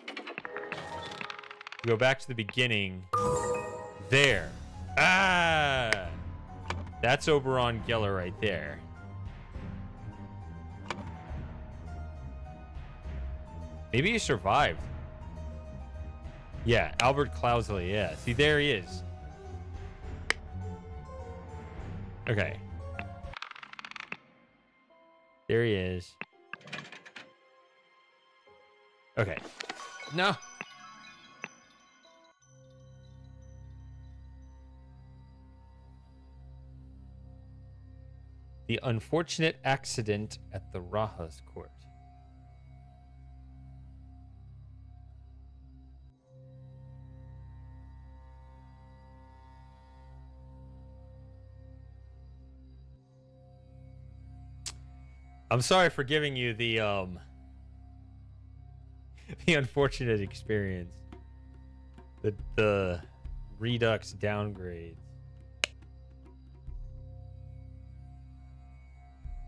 We go back to the beginning. There. Ah! That's Oberon Geller right there. Maybe he survived. Yeah, Albert Clousley. Yeah, see, there he is. Okay. There he is. Okay. No. The unfortunate accident at the Rajas court. I'm sorry for giving you the the unfortunate experience. The Redux downgrades.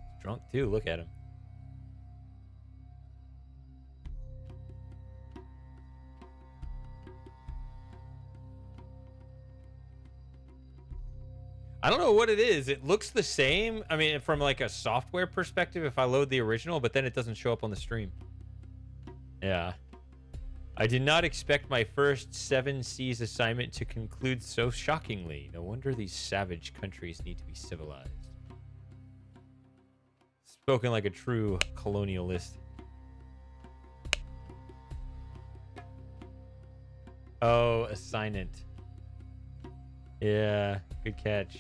He's drunk too, look at him. I don't know what it is. It looks the same. I mean, from like a software perspective, if I load the original, but then it doesn't show up on the stream. Yeah. I did not expect my first 7 Seas assignment to conclude so shockingly. No wonder these savage countries need to be civilized. Spoken like a true colonialist. Oh, assignment. Yeah, good catch.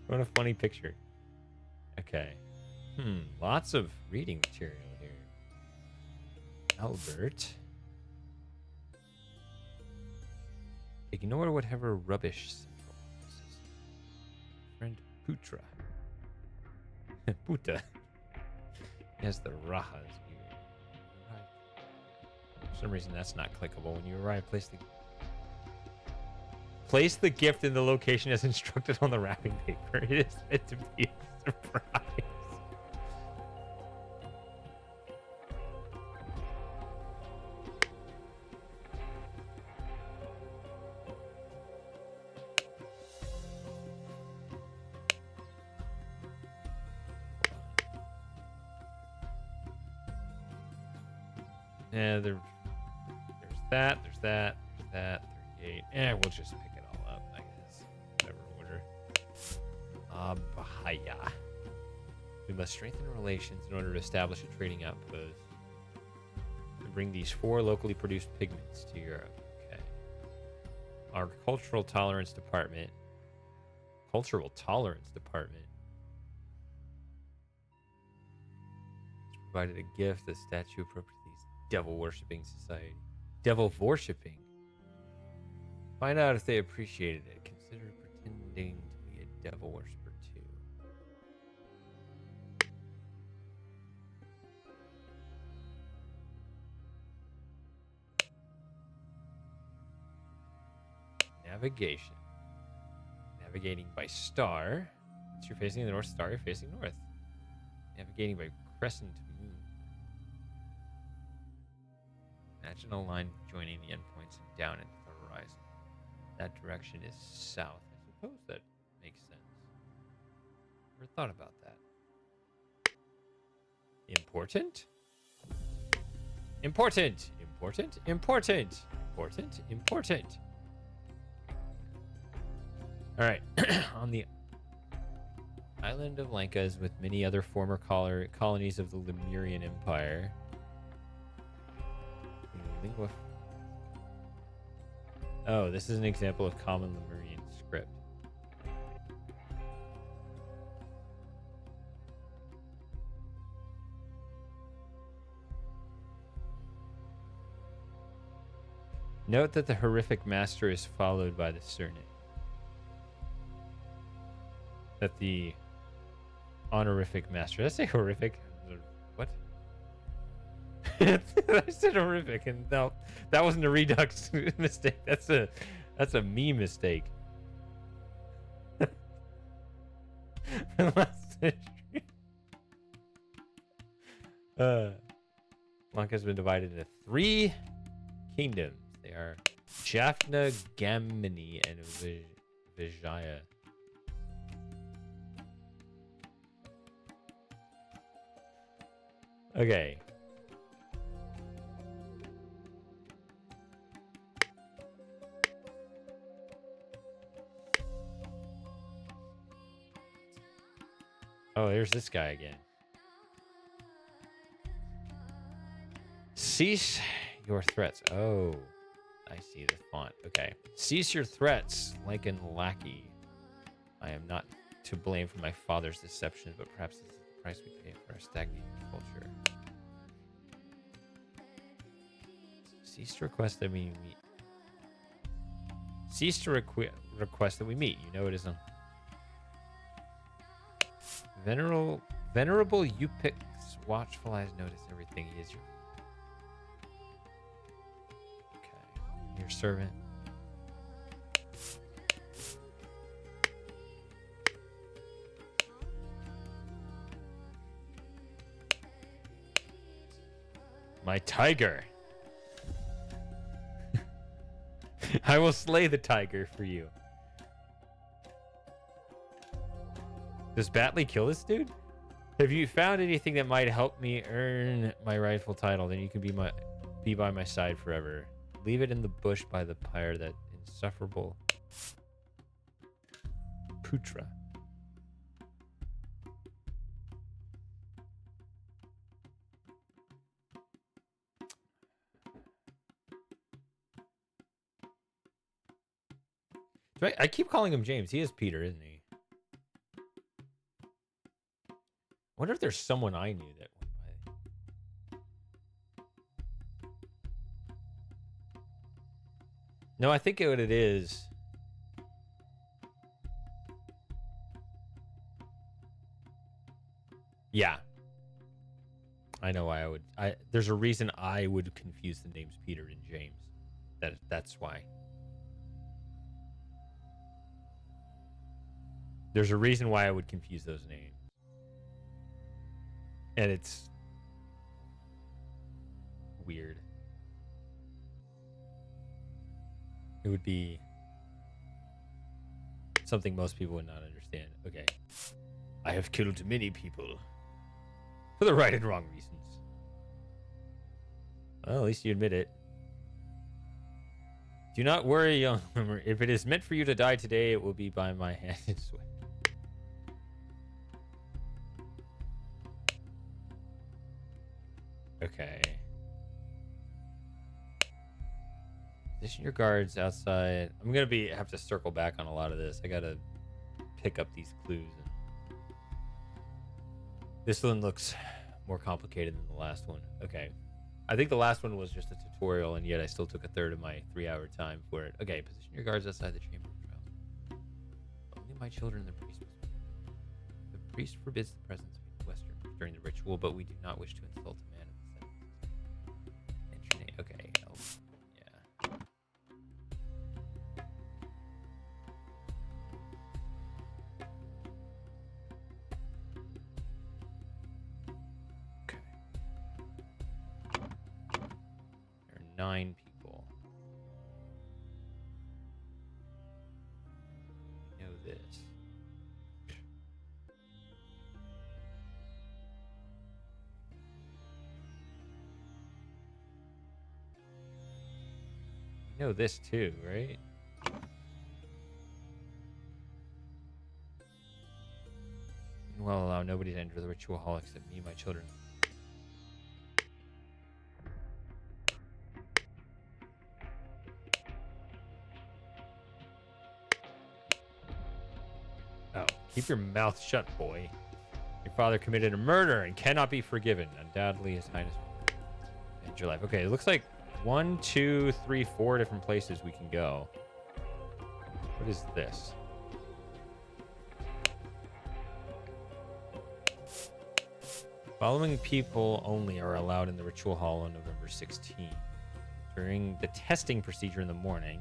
What a funny picture. Okay. Lots of reading material here. Albert. Ignore whatever rubbish Central Offices. Friend Putra. Puta. Has the Rajas here. Right. For some reason that's not clickable. When you arrive, place the gift in the location as instructed on the wrapping paper. It is meant to be a surprise. Yeah, there's that, there's that, there's that, 38. We'll just pick it all up, I guess. Whatever order. Bahaya. We must strengthen relations in order to establish a trading outpost to bring these 4 locally produced pigments to Europe. Okay. Our cultural tolerance department. Cultural tolerance department. Provided a gift, a statue appropriate to these devil-worshipping society. Devil-worshipping? Find out if they appreciated it. Consider pretending to be a devil worshiper too. Navigation. Navigating by star. Since you're facing the north star, you're facing north. Navigating by crescent moon. Imagine a line joining the endpoints and down into the horizon. That direction is south. I suppose that makes sense. Never thought about that. Important? Important. Important. Important. Important. Important. All right. On the Island of Lanka is with many other former colonies of the Lemurian Empire. Lingua. Oh, this is an example of common Lemurian script. Note that the horrific master is followed by the surname. That the honorific master. Did I say horrific? What? I said horrific, and no, that wasn't a Redux mistake. That's a me mistake. Lanka has been divided into 3 kingdoms. They are Jaffna, Gamini, and Vijaya. Okay. Oh, there's this guy again. Cease your threats. Oh, I see the font. Okay. Cease your threats, Lincoln Lackey. I am not to blame for my father's deception, but perhaps this is the price we pay for our stagnating culture. Cease to request that we meet. Cease to request that we meet. You know it isn't. Venerable Upix, watchful eyes notice everything. He is your. Okay, your servant. My tiger. I will slay the tiger for you. Does Batley kill this dude? Have you found anything that might help me earn my rightful title? Then you can be by my side forever. Leave it in the bush by the pyre, that insufferable Putra. I keep calling him James. He is Peter, isn't he? I wonder if there's someone I knew that went by. No, I think what it is. Yeah. I know why I would. There's a reason I would confuse the names Peter and James. That's why. There's a reason why I would confuse those names. And it's weird. It would be something most people would not understand. Okay. I have killed many people for the right and wrong reasons. Well, at least you admit it. Do not worry, young member. If it is meant for you to die today, it will be by my hand and sweat. Okay. Position your guards outside. I'm gonna have to circle back on a lot of this. I gotta pick up these clues. This one looks more complicated than the last one. Okay. I think the last one was just a tutorial, and yet I still took a third of my 3-hour time for it. Okay, position your guards outside the chamber of trials. Only my children and the priest must be. The priest forbids the presence of Westerners during the ritual, but we do not wish to insult a man of the seven. Enter name. Okay. Oh, yeah. Okay. There are 9 people. We know this. We know this too, right? will allow nobody to enter the ritual hall except me and my children. Oh, keep your mouth shut, boy. Your father committed a murder and cannot be forgiven. Undoubtedly, His Highness will end your life. Okay, it looks like 1, 2, 3, 4 different places we can go. What is this? Following people only are allowed in the ritual hall on November 16th. During the testing procedure in the morning,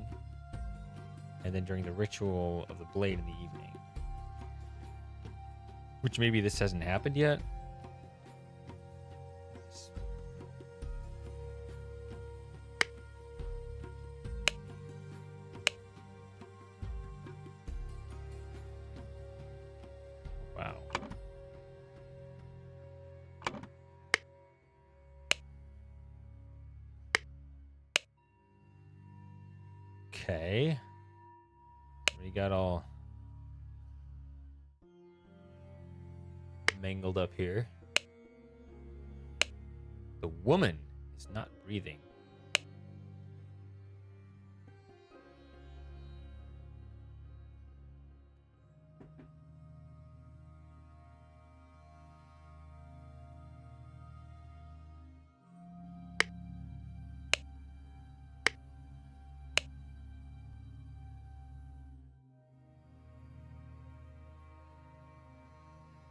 and then during the ritual of the blade in the evening. Which maybe this hasn't happened yet. Wow. Okay. We got all mangled up here. The woman is not breathing.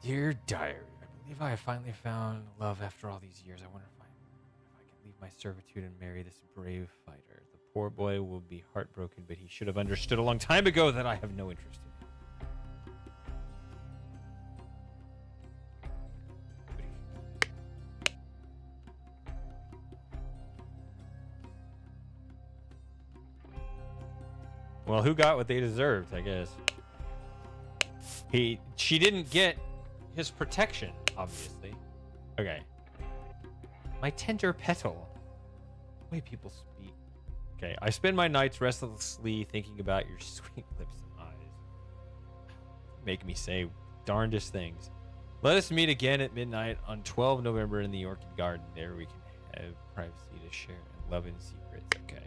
Dear Diary, I believe I have finally found love after all these years. I wonder if I can leave my servitude and marry this brave fighter. The poor boy will be heartbroken, but he should have understood a long time ago that I have no interest in him. Well, who got what they deserved, I guess. She didn't get his protection, obviously. Okay. My tender petal. The way people speak. Okay, I spend my nights restlessly thinking about your sweet lips and eyes. Make me say darndest things. Let us meet again at midnight on 12 November in the Orchid Garden. There we can have privacy to share and love in secrets. Okay.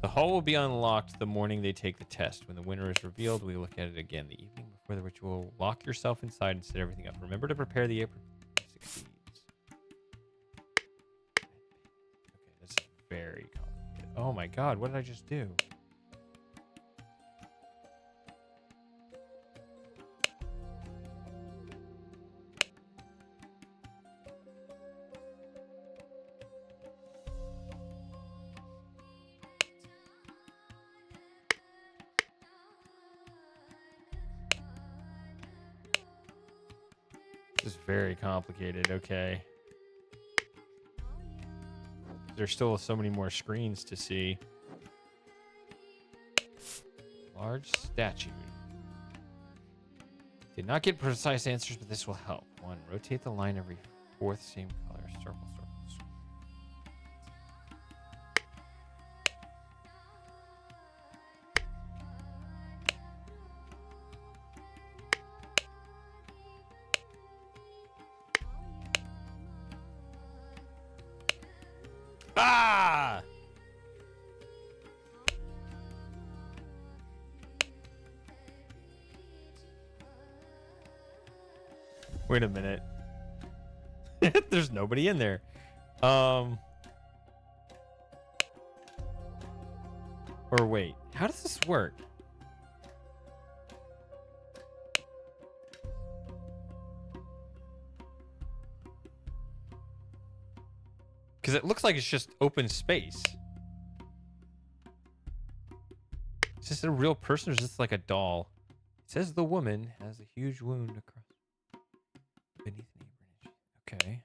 The hall will be unlocked the morning they take the test. When the winner is revealed, we look at it again the evening before the ritual. Lock yourself inside and set everything up. Remember to prepare the apron. Succeeds. Okay, that's very complicated. Oh my god, what did I just do? This is very complicated. Okay. There's still so many more screens to see. Large statue. Did not get precise answers, but this will help. 1. Rotate the line every fourth same color. Circle, circle, circle. Ah! Wait a minute. There's nobody in there. Or wait, how does this work? Because it looks like it's just open space. Is this a real person or is this like a doll? It says the woman has a huge wound across beneath an apron. Okay.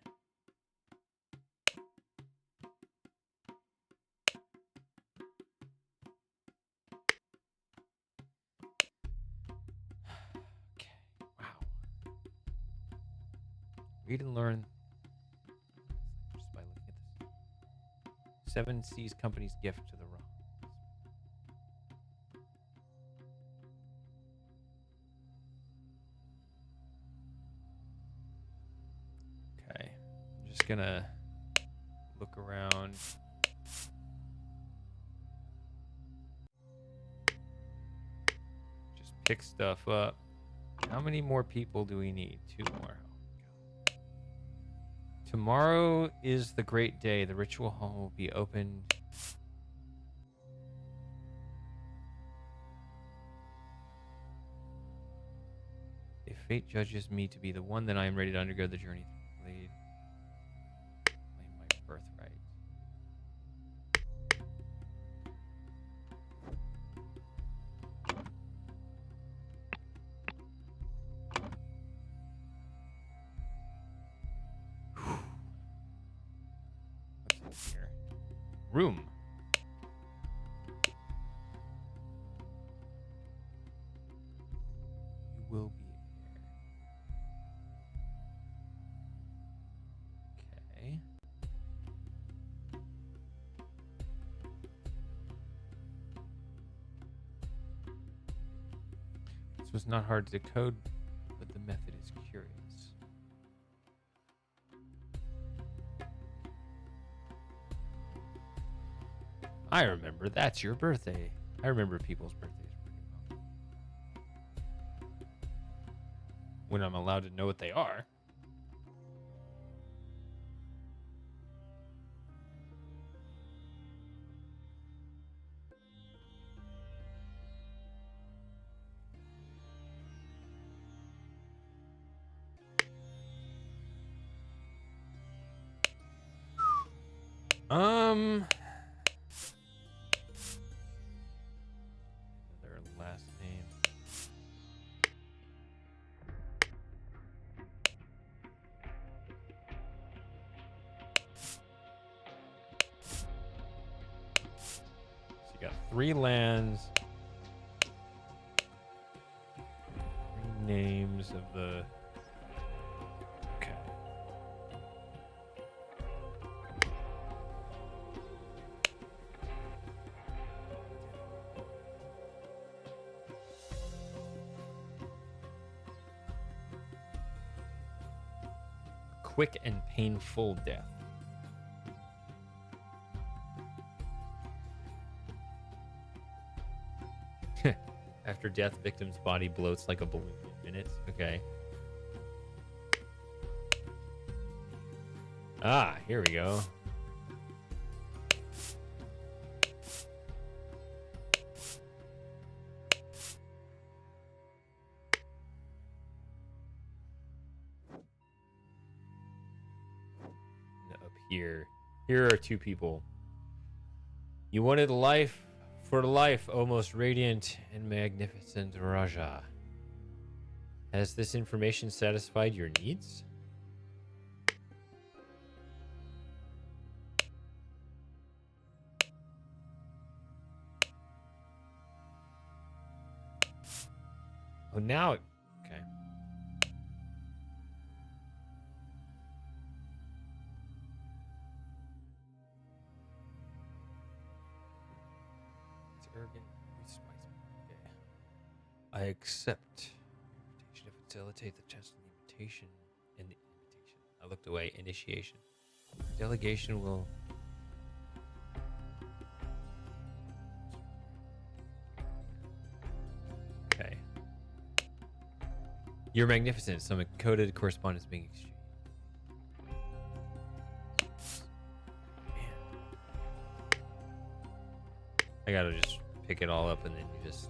Okay. Wow. Read and learn. Seven Seas Company's gift to the Rock. Okay. I'm just gonna look around. Just pick stuff up. How many more people do we need? 2 more. Tomorrow is the great day. The ritual hall will be opened. If fate judges me to be the one, then I am ready to undergo the journey through the blade. Claim my birthright. What's in here? Room. You will be heir. Okay. This was not hard to decode, but the method is curious. I remember. That's your birthday. I remember people's birthdays pretty well. When I'm allowed to know what they are. Their last name. So you got 3 lands. 3 names of the. Okay. Quick and painful death. After death, victim's body bloats like a balloon in minutes. Okay. Ah, here we go. Up here. Here are 2 people. You wanted life for life, O most radiant and magnificent Raja. Has this information satisfied your needs? Oh, now it... Okay. It's arrogant. It's spicy. Okay. I accept invitation to facilitate the test and the invitation. I looked away. Initiation. Delegation will... Okay. You're magnificent. Some encoded correspondence being exchanged. Man. I gotta just pick it all up and then you just...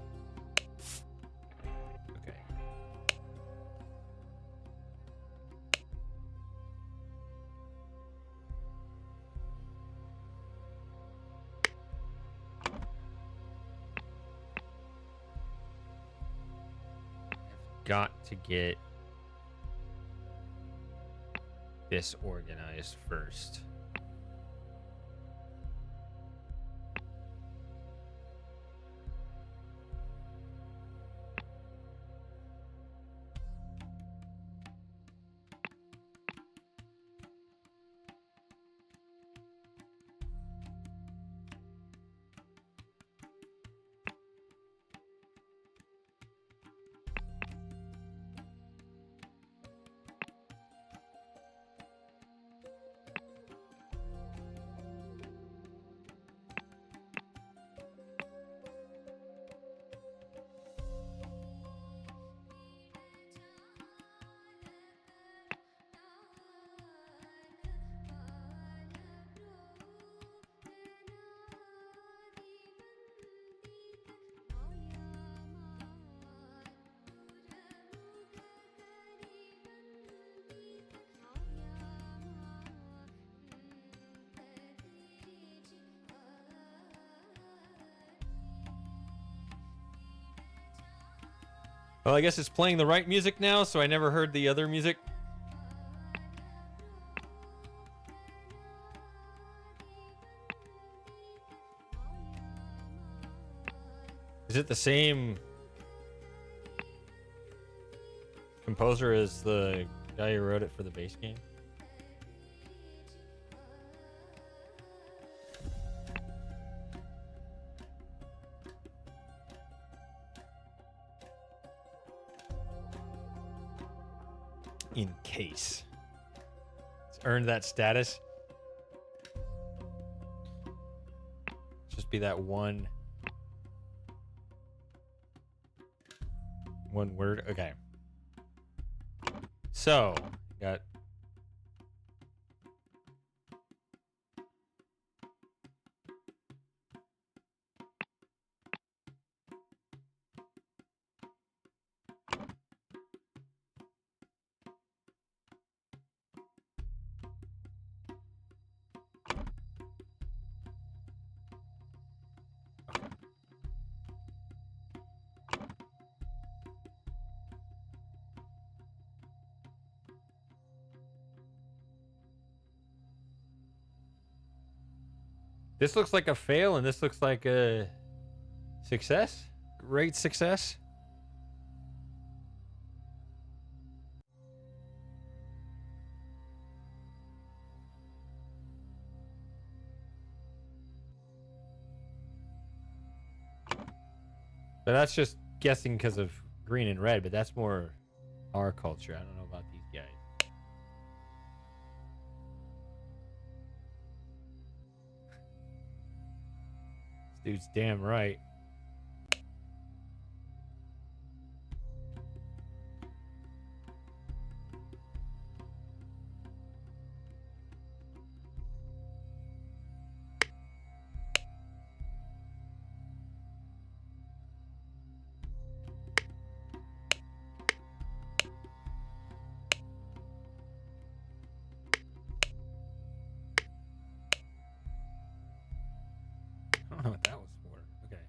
Okay. Got to get this organized first. Well, I guess it's playing the right music now, so I never heard the other music. Is it the same composer as the guy who wrote it for the base game? In case it's earned that status. Just be that one word. Okay. So, got this looks like a fail and this looks like a success. Great success. But that's just guessing because of green and red, but that's more our culture. I don't know about these guys. This dude's damn right. I don't know what that was for. Okay.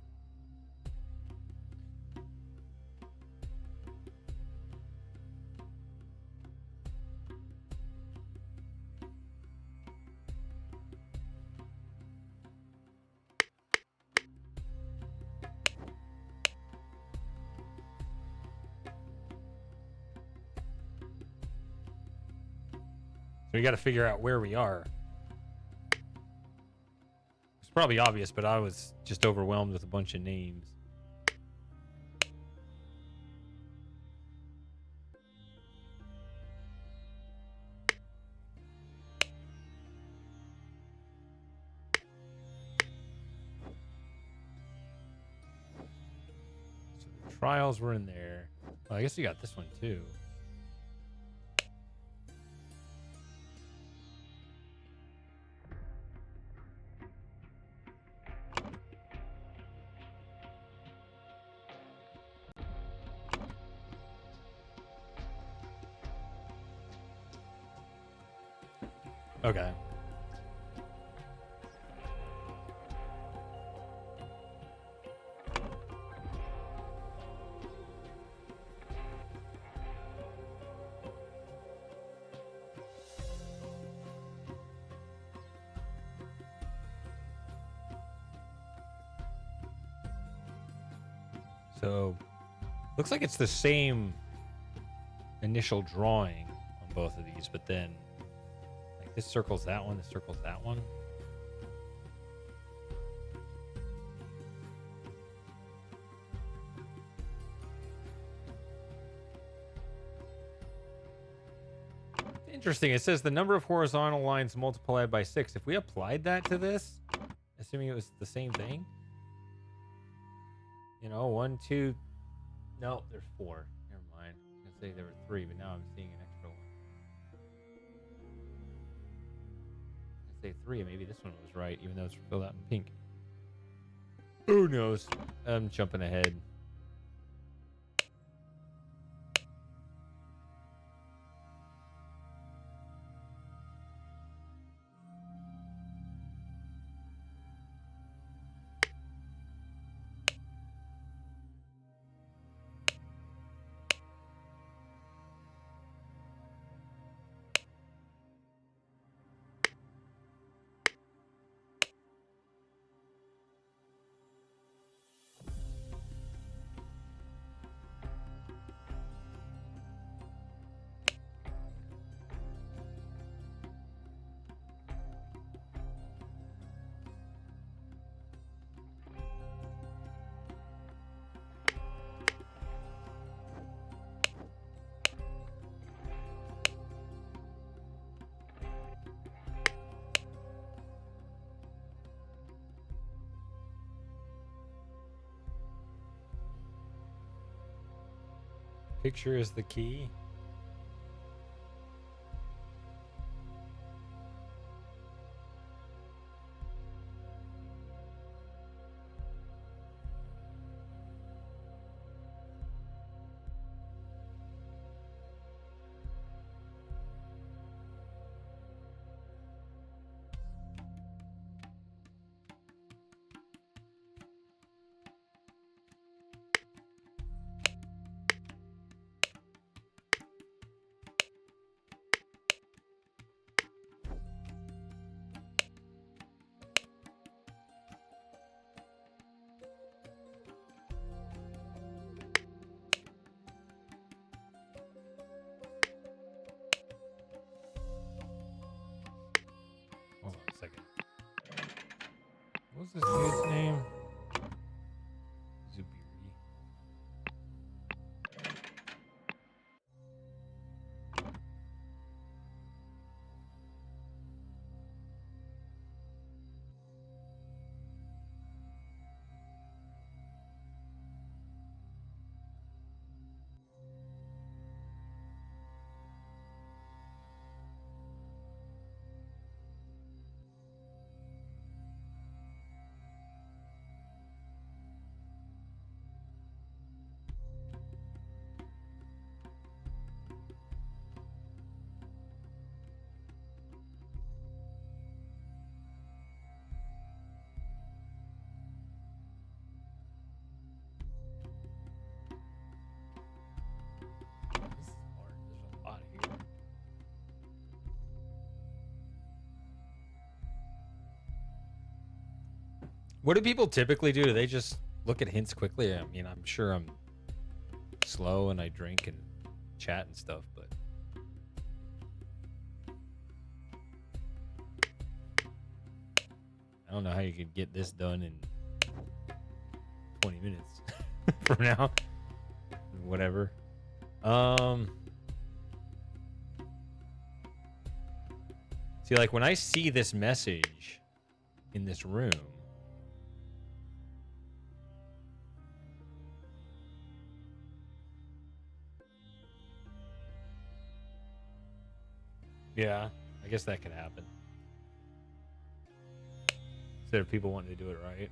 So we got to figure out where we are. It's probably obvious, but I was just overwhelmed with a bunch of names. So the trials were in there. Well, I guess you got this one too. Okay. So, looks like it's the same initial drawing on both of these, but then like this circles that one, this circles that one. Interesting. It says the number of horizontal lines multiplied by 6. If we applied that to this, assuming it was the same thing, you know, 1, 2. No, there's 4. Never mind. I was gonna say there were 3, but now I'm seeing an extra one. I say 3, maybe this one was right, even though it's filled out in pink. Who knows? I'm jumping ahead. Picture is the key. Hold on a second. What's this dude's name? Zubiri. This is hard. There's a lot here. What do people typically do? Do they just look at hints quickly? I mean, I'm sure I'm slow and I drink and chat and stuff, but I don't know how you could get this done in 20 minutes from now. Whatever. See, like when I see this message in this room, yeah, I guess that could happen. Instead of people wanting to do it right.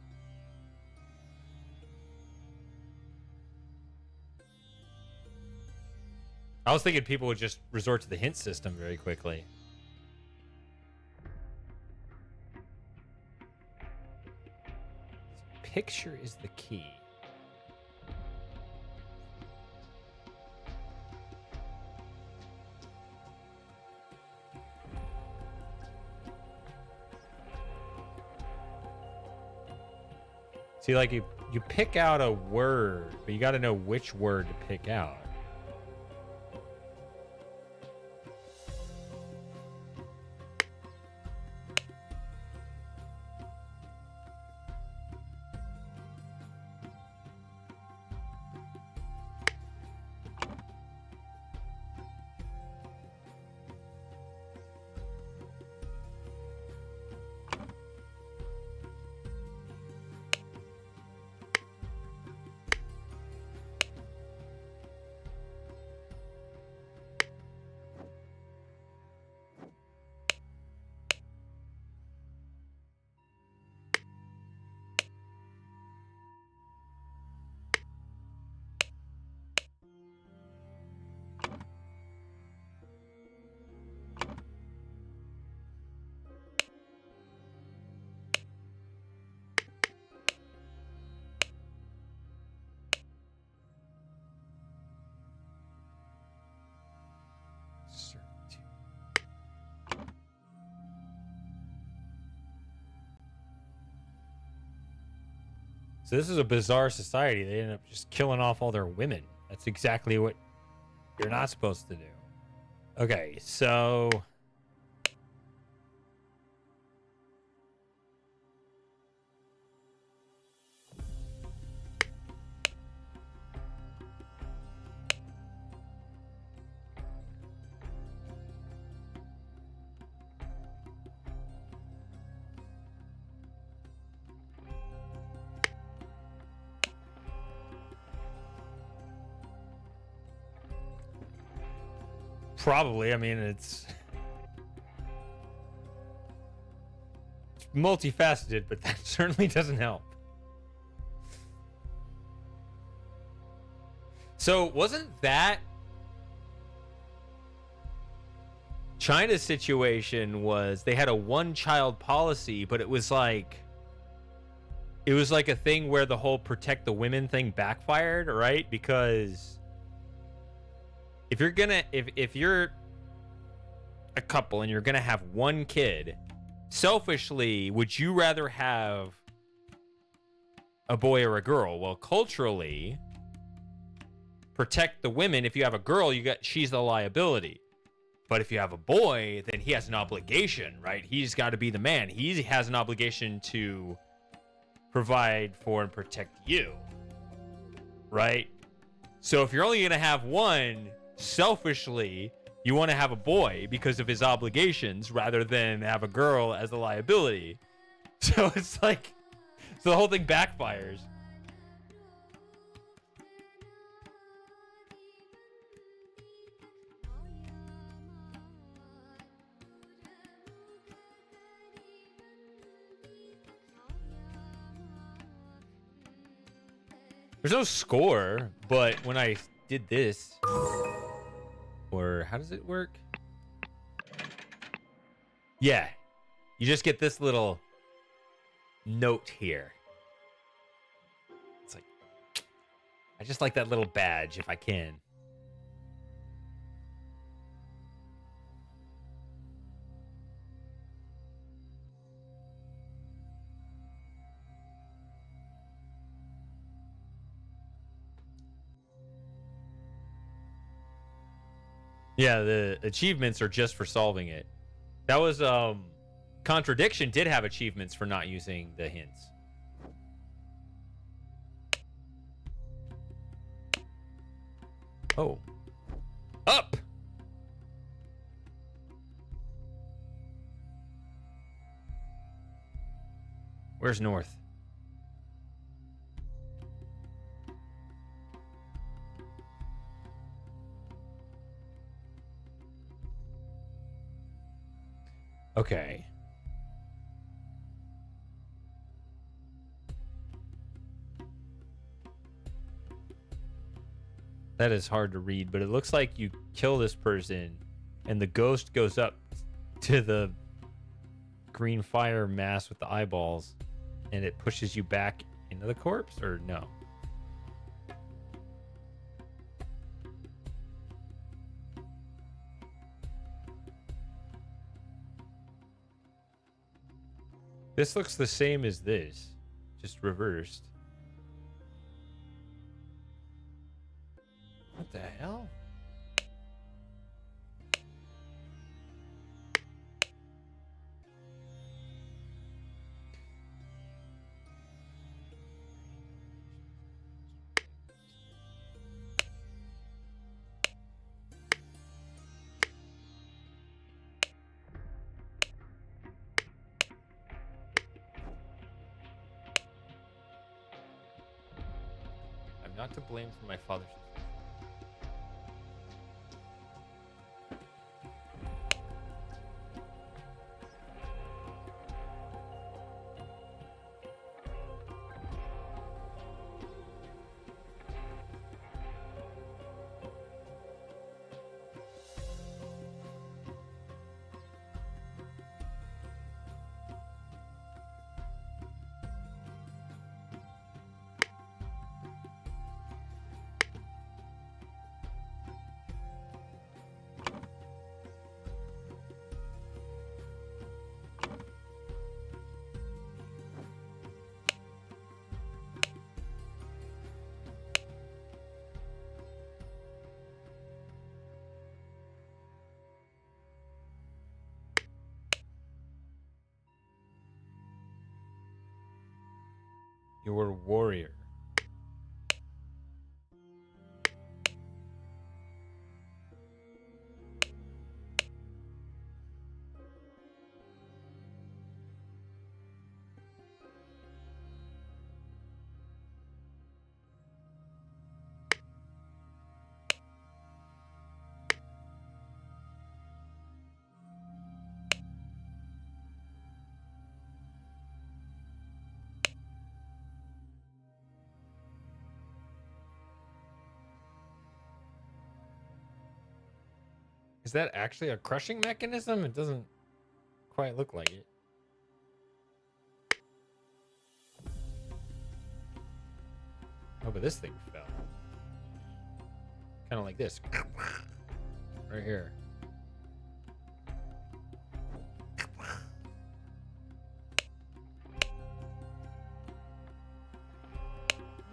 I was thinking people would just resort to the hint system very quickly. Picture is the key. See, like you pick out a word, but you got to know which word to pick out. So this is a bizarre society. They end up just killing off all their women. That's exactly what you're not supposed to do. Okay, so Probably. I mean, it's multifaceted, but that certainly doesn't help. So wasn't that China's situation? Was they had a one-child policy, but it was like a thing where the whole protect the women thing backfired, right? Because if you're a couple and you're gonna have one kid, selfishly, would you rather have a boy or a girl? Well, culturally, protect the women. If you have a girl, she's the liability. But if you have a boy, then he has an obligation, right? He's got to be the man. He has an obligation to provide for and protect you, right? So if you're only going to have one, selfishly, you want to have a boy because of his obligations rather than have a girl as a liability. So it's like, so the whole thing backfires. There's no score, but when I did this, or how does it work? Yeah, you just get this little note here. It's like, I just like that little badge if I can. Yeah, the achievements are just for solving it. That was Contradiction did have achievements for not using the hints. Oh. Up. Where's north? Okay. That is hard to read, but it looks like you kill this person and the ghost goes up to the green fire mass with the eyeballs and it pushes you back into the corpse, or no? This looks the same as this, just reversed. What the hell? I'm not to blame for my father's. You're a warrior. Is that actually a crushing mechanism? It doesn't quite look like it. Oh, but this thing fell. Kind of like this. Right here.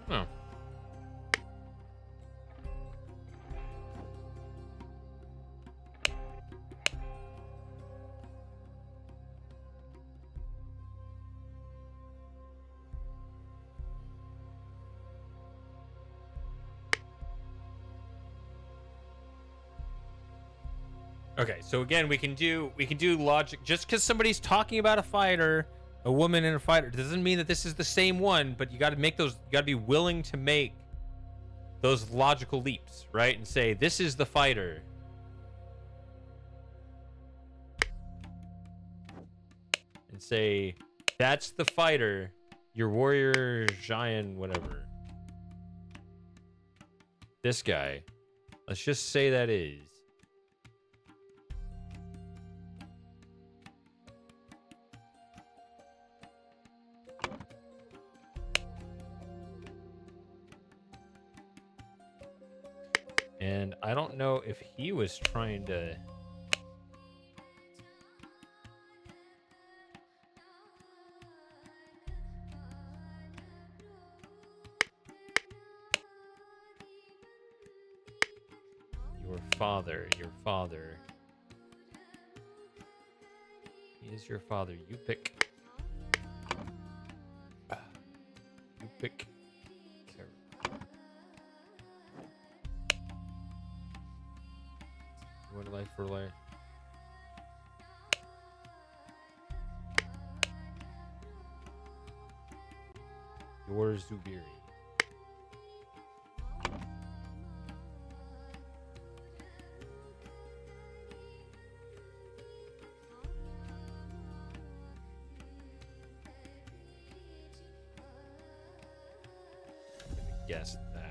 Oh. Okay, so again, we can do logic. Just because somebody's talking about a fighter, a woman and a fighter, doesn't mean that this is the same one. But you got to make those. You got to be willing to make those logical leaps, right? And say this is the fighter. And say that's the fighter. Your warrior, giant, whatever. This guy. Let's just say that is. And I don't know if he was trying to... Your father. He is your father. You pick. You pick. What life for life? Yours, Zubiri. I'm gonna guess that.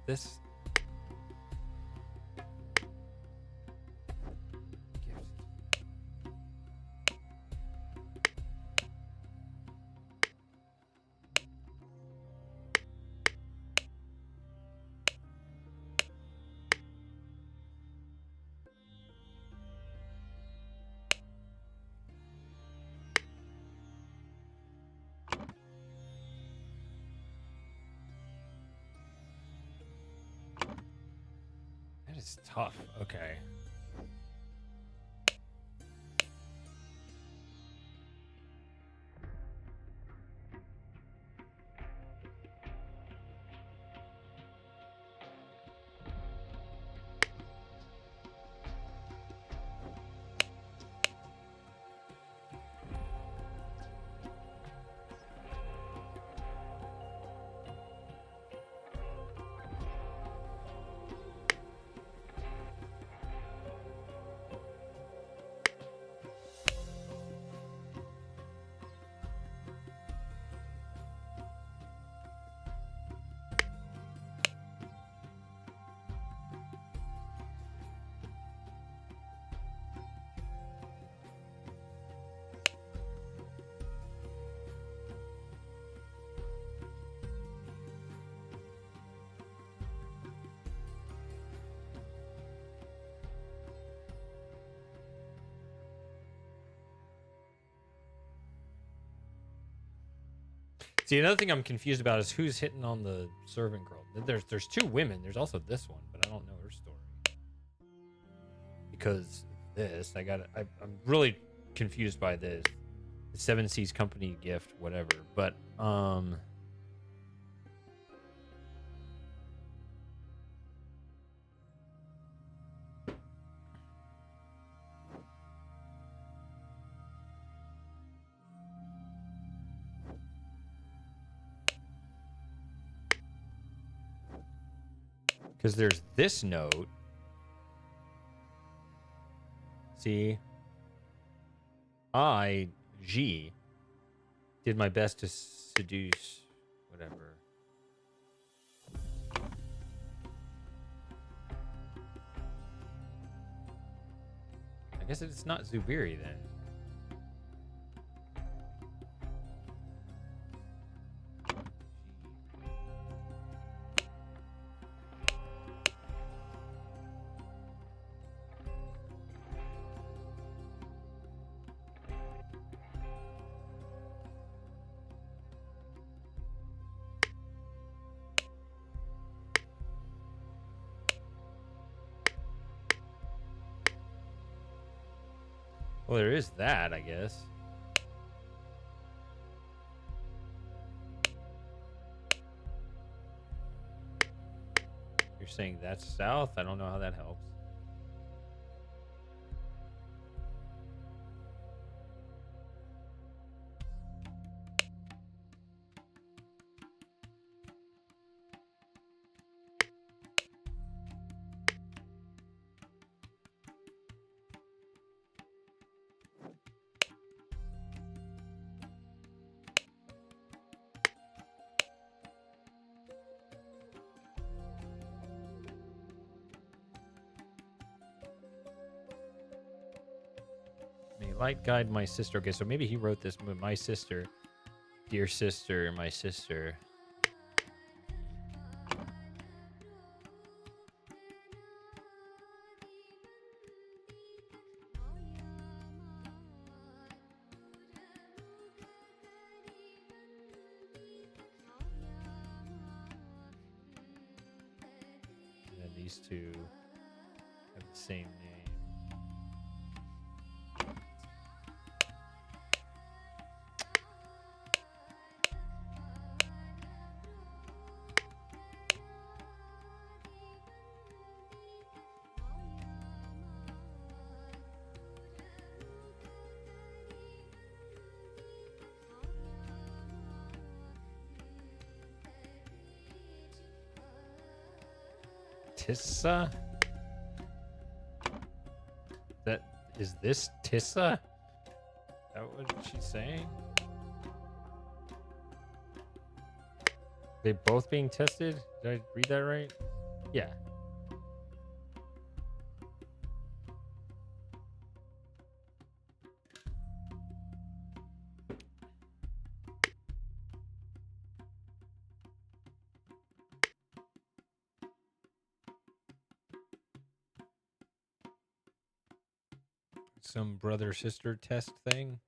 This It's tough. Okay. See, another thing I'm confused about is who's hitting on the servant girl. There's two women. There's also this one, but I don't know her story. Because this, I'm really confused by this. The Seven Seas Company gift, whatever. But because there's this note. See, G, did my best to seduce, whatever. I guess it's not Zubiri then. Well, there is that, I guess. You're saying that's south? I don't know how that helps. May light guide my sister. Okay, so maybe he wrote this with my sister. Dear sister, my sister. And these two have the same name. Tissa? Is this Tissa? Is that what she's saying? They both being tested? Did I read that right? Yeah. Some brother sister test thing.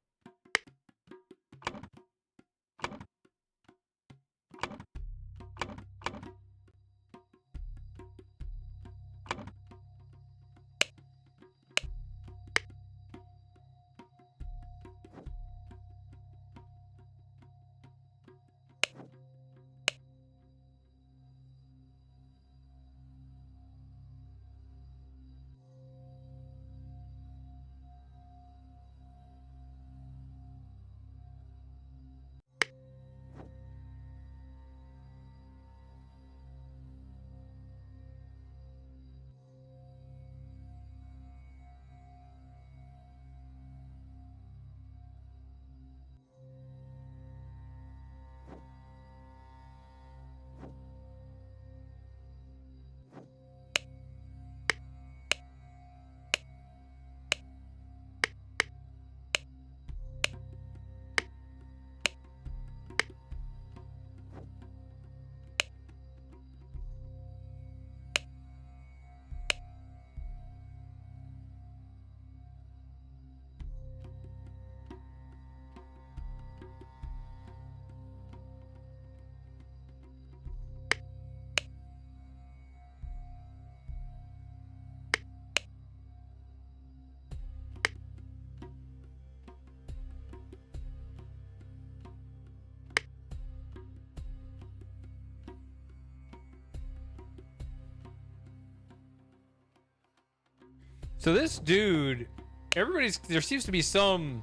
So this dude, there seems to be some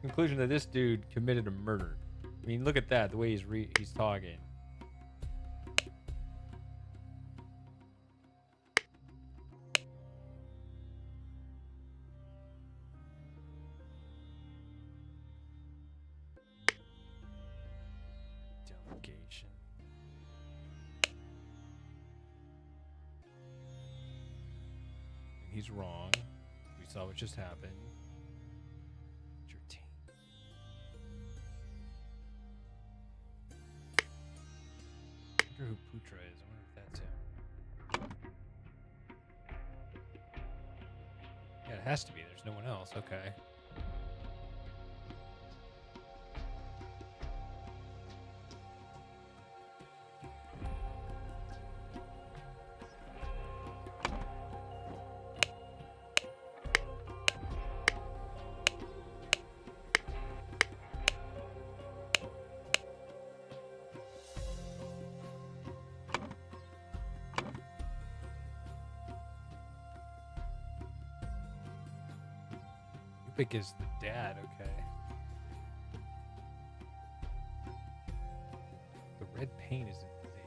conclusion that this dude committed a murder. I mean, look at that, the way he's talking. Delegation. He's wrong. We saw what just happened. It's your team. I wonder who Putra is. I wonder if that's him. Yeah, it has to be. There's no one else. Okay. Upik is the dad, okay. The red paint is in the face.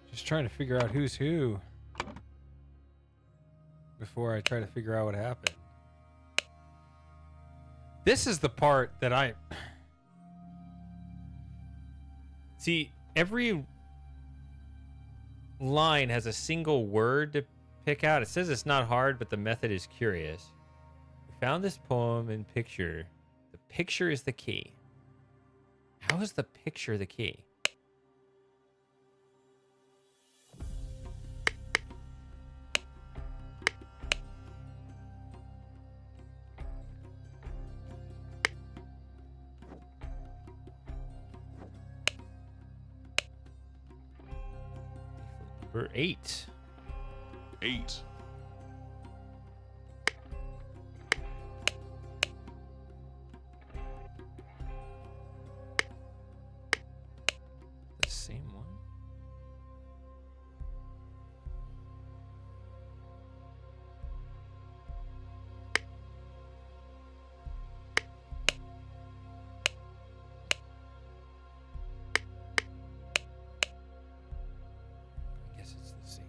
Just trying to figure out who's who before I try to figure out what happened. This is the part that I see. Every line has a single word to pick out. It says it's not hard, but the method is curious. We found this poem and picture. The picture is the key. How is the picture the key? Number 8. 8. The same one. I guess it's the same.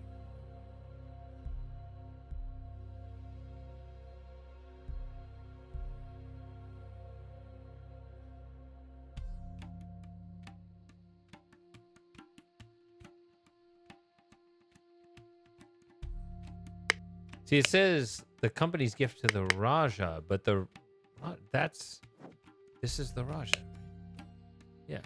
See, it says the company's gift to the Raja, but this is the Raja. Yeah.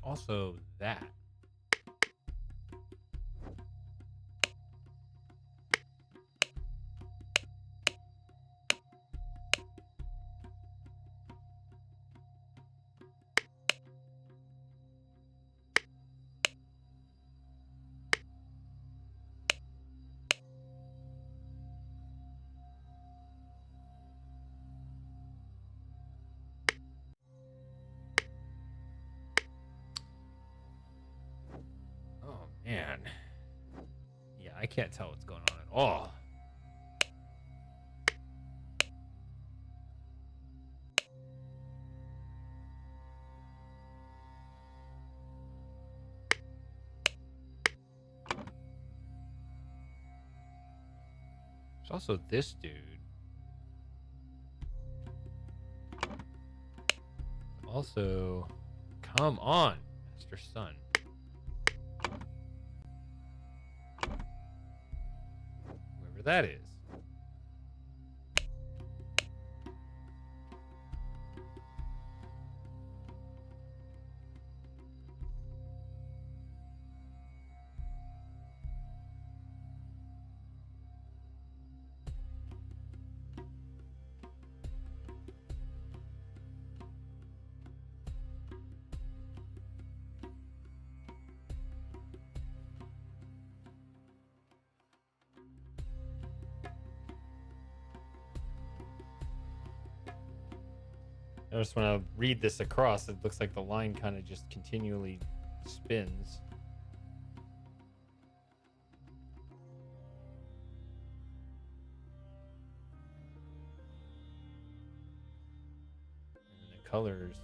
also that. Oh man. Yeah, I can't tell what's going on at all. There's also this dude. Also, come on, Master Sun. Whoever that is. Notice when I read this across, it looks like the line kind of just continually spins. And the colors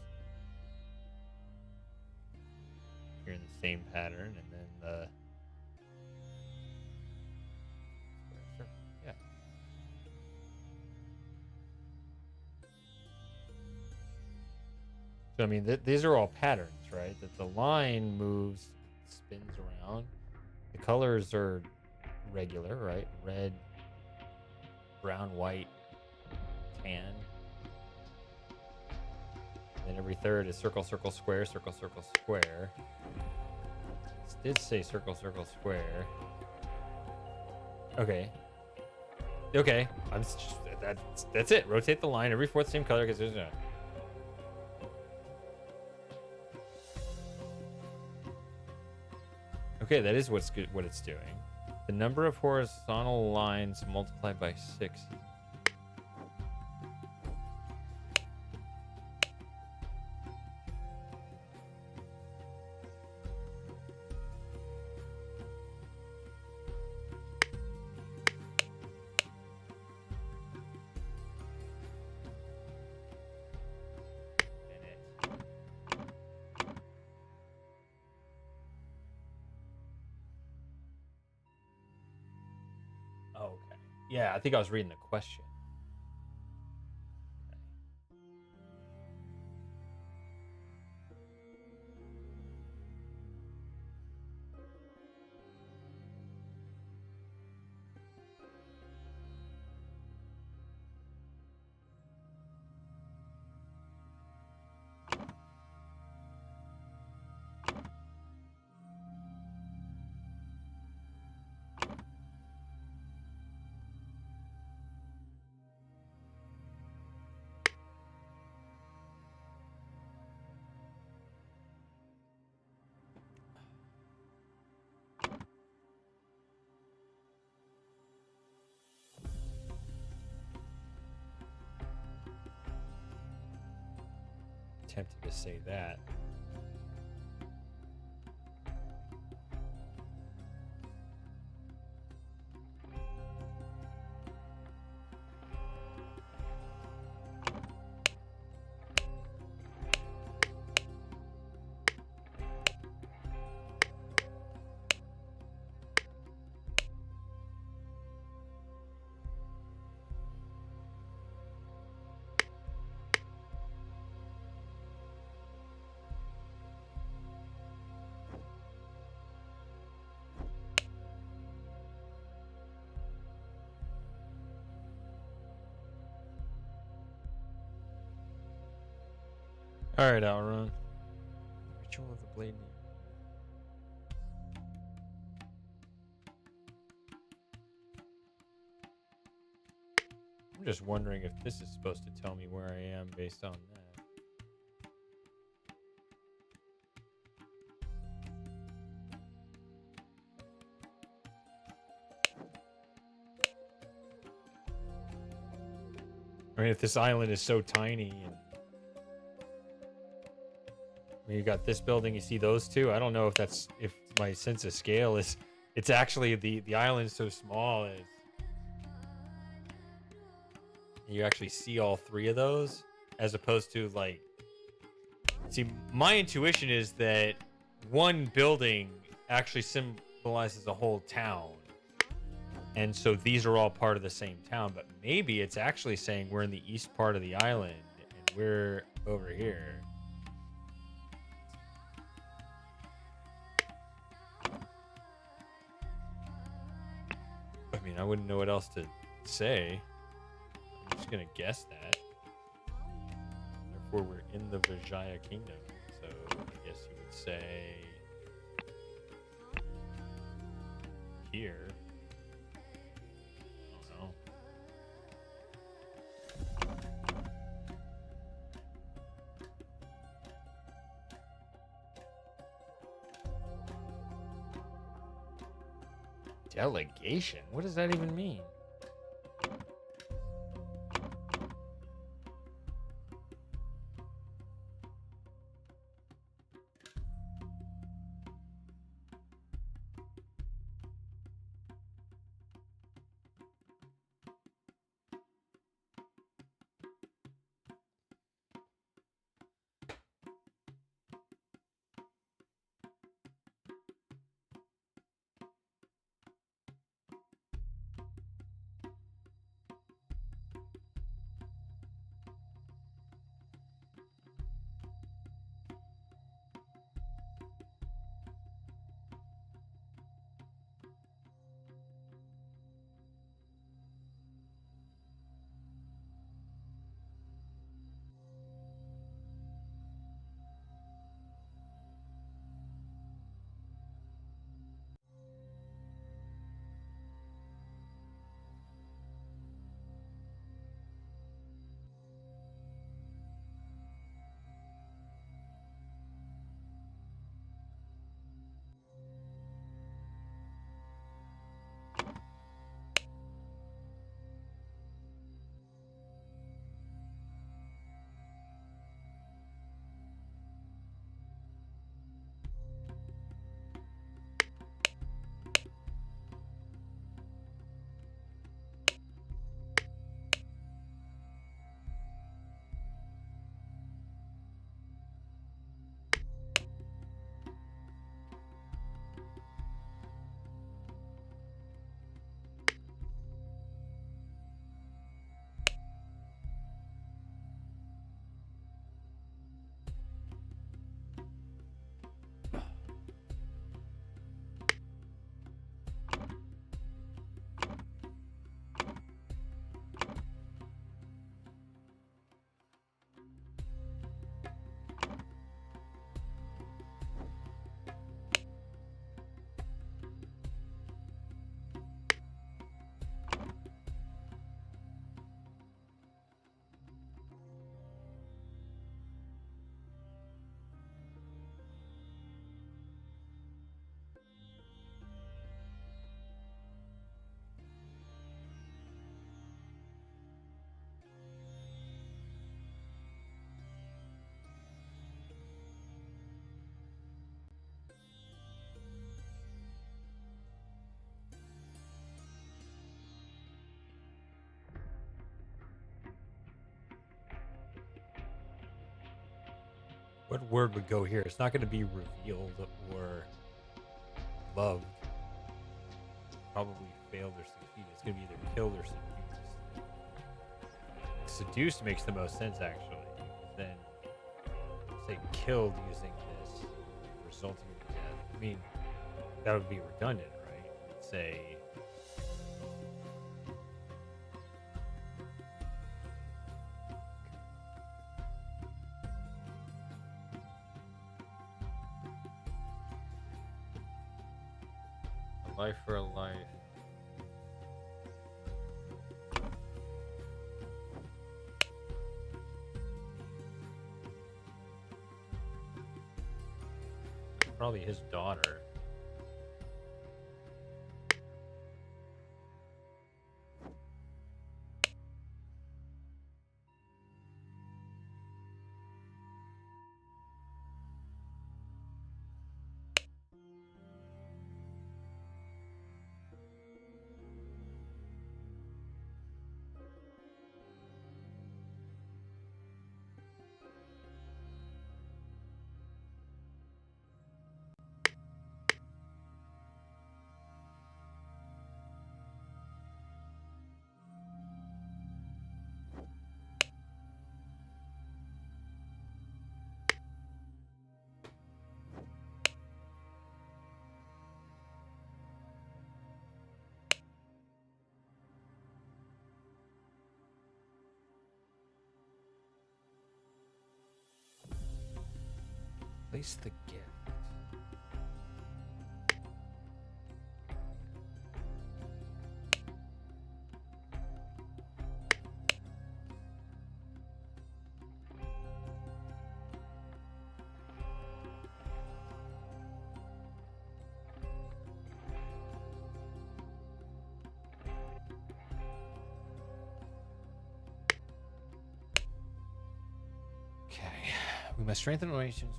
here in the same pattern, and then the yeah. So I mean, these are all patterns, right? That the line moves, spins around. The colors are regular, right? Red, brown, white, tan. And then every third is circle, circle, square, circle, circle, square. It did say circle, circle, square. Okay. Okay. I'm just that's it. Rotate the line every fourth, same color, because there's no. Okay, that is what it's doing. The number of horizontal lines multiplied by 6. Okay. Yeah, I think I was reading the question. Tempted to say that. All right, Outrun. Ritual of the bleeding. I'm just wondering if this is supposed to tell me where I am based on that. I mean, if this island is so tiny, and I mean, you got this building, you see those two. I don't know if my sense of scale is. It's actually the island's so small is you actually see all three of those, as opposed to like. See, my intuition is that one building actually symbolizes a whole town. And so these are all part of the same town, but maybe it's actually saying we're in the east part of the island and we're over here. I mean, I wouldn't know what else to say. I'm just going to guess that. Therefore, we're in the Vijaya Kingdom. So I guess you would say here. Delegation? What does that even mean? What word would go here? It's not going to be revealed or loved. Probably failed or succeeded. It's going to be either killed or seduced. Seduced makes the most sense, actually. Then say killed using this, resulting in death. I mean, that would be redundant, right? Let's say. Life for a life. Probably his daughter. Place the gift. Okay. We must strengthen relations.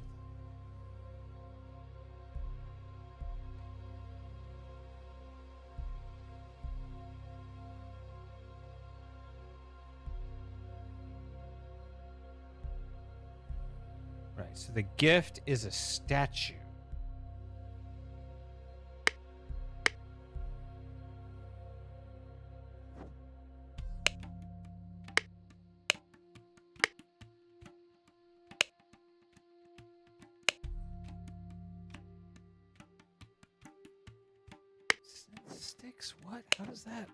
Right, so the gift is a statue. Sticks? What? How does that?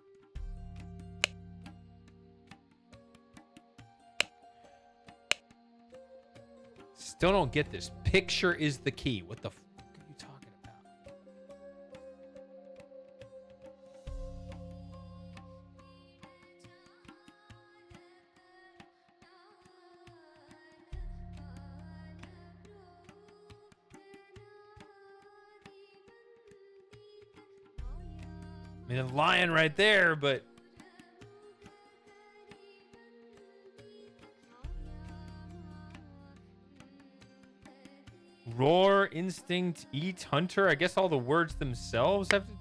Still don't get this. Picture is the key. What the fuck are you talking about? I mean, a lion right there, but roar, instinct, eat, hunter. I guess all the words themselves have to...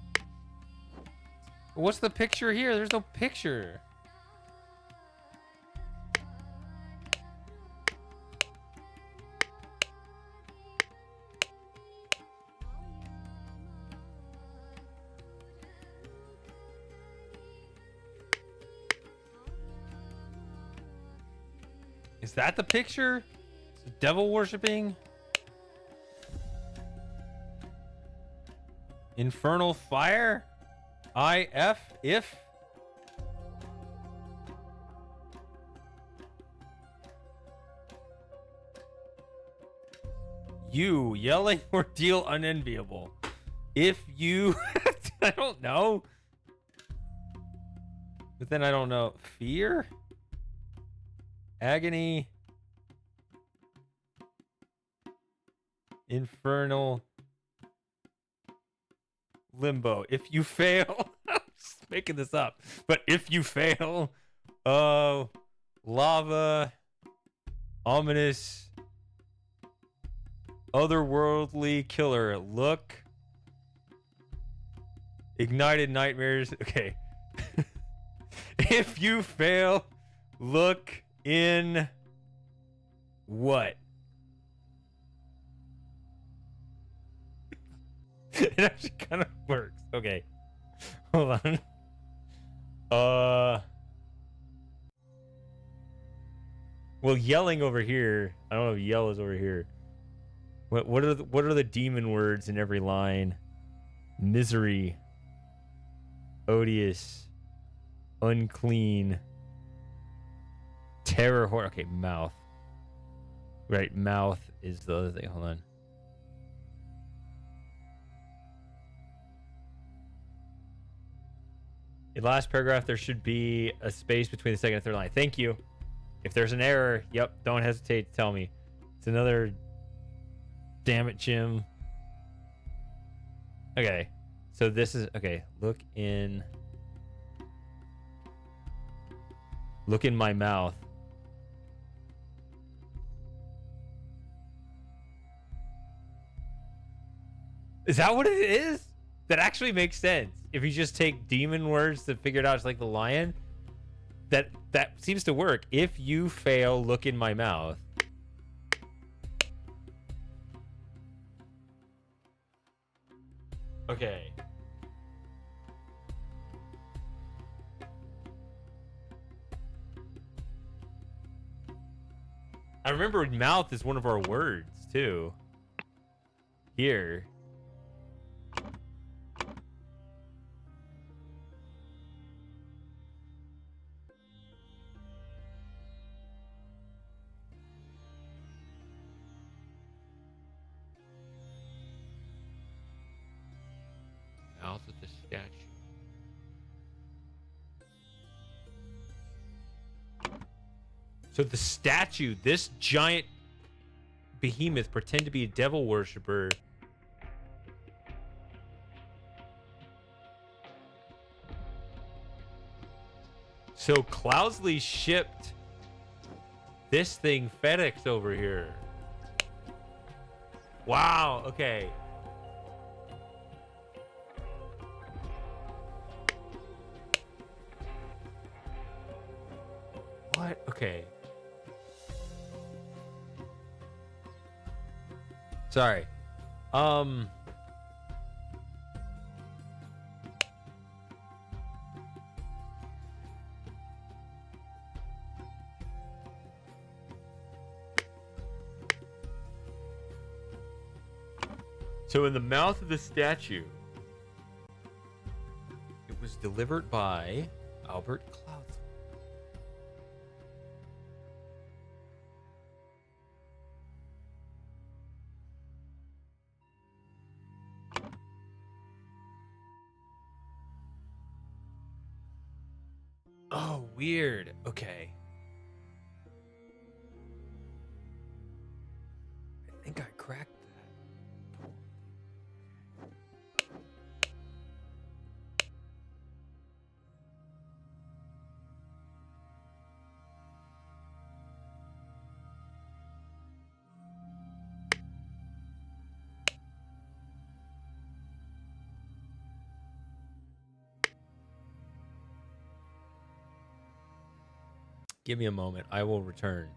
What's the picture here? There's no picture. Is that the picture? Devil worshipping? Infernal fire? If? You, yelling ordeal unenviable. If you... I don't know. But then I don't know. Fear? Agony? Infernal... Limbo. If you fail, I'm just making this up. But if you fail, lava, ominous, otherworldly killer. Look, ignited nightmares. Okay. If you fail, look in what? It actually kind of works. Okay. Hold on. Well, yelling over here. I don't know if yell is over here. What are the demon words in every line? Misery. Odious. Unclean. Terror, horror. Okay, mouth. Right, mouth is the other thing. Hold on. In the last paragraph, there should be a space between the second and third line. Thank you. If there's an error, yep, don't hesitate to tell me. It's another. Damn it, Jim. Okay. So this is. Okay. Look in my mouth. Is that what it is? That actually makes sense. If you just take demon words to figure it out, it's like the lion. That seems to work. If you fail, look in my mouth. Okay. I remember mouth is one of our words too. Here. Mouth of the statue. So the statue, this giant behemoth, pretend to be a devil worshiper. So Cloudsley shipped this thing FedEx over here. Wow, okay. What? Okay. Sorry. So in the mouth of the statue, it was delivered by Albert Cloudsley. Oh, weird. Okay. I think I cracked that. Give me a moment. I will return.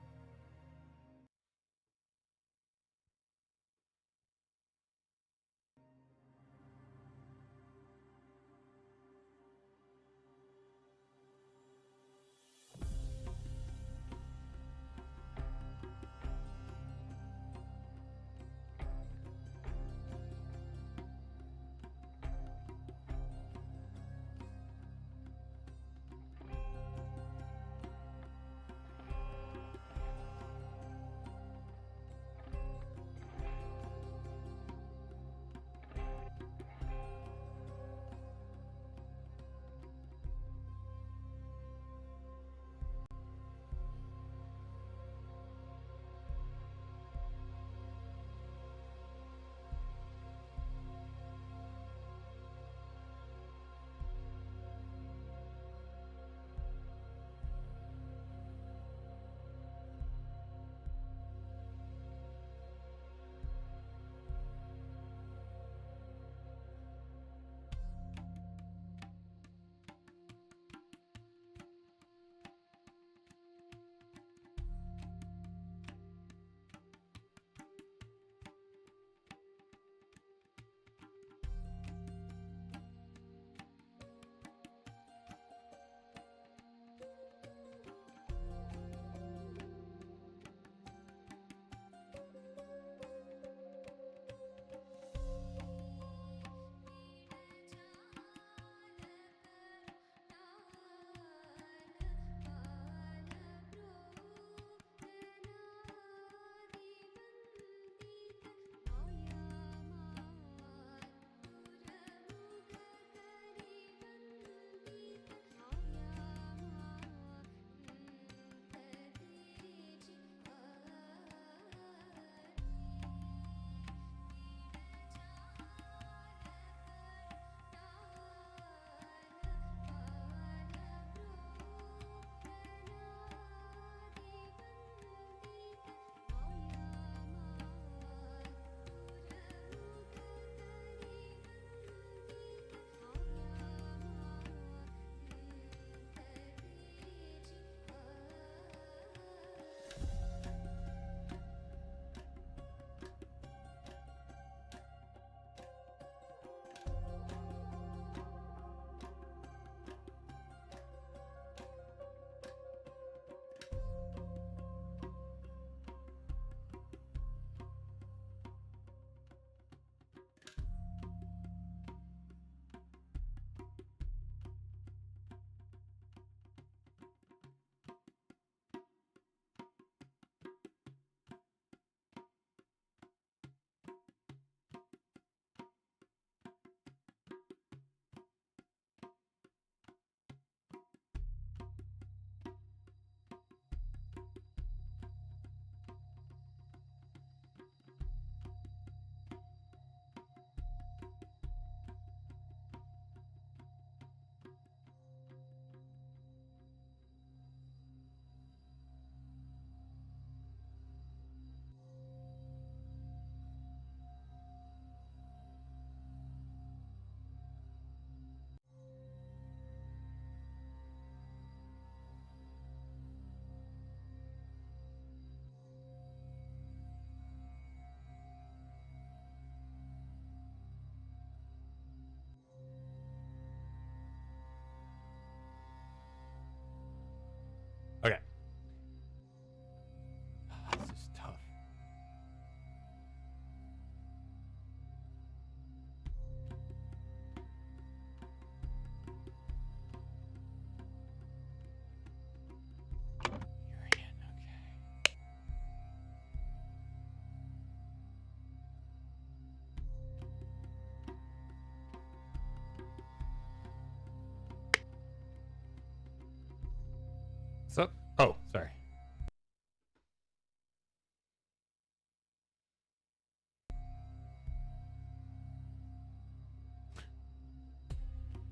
Oh, sorry.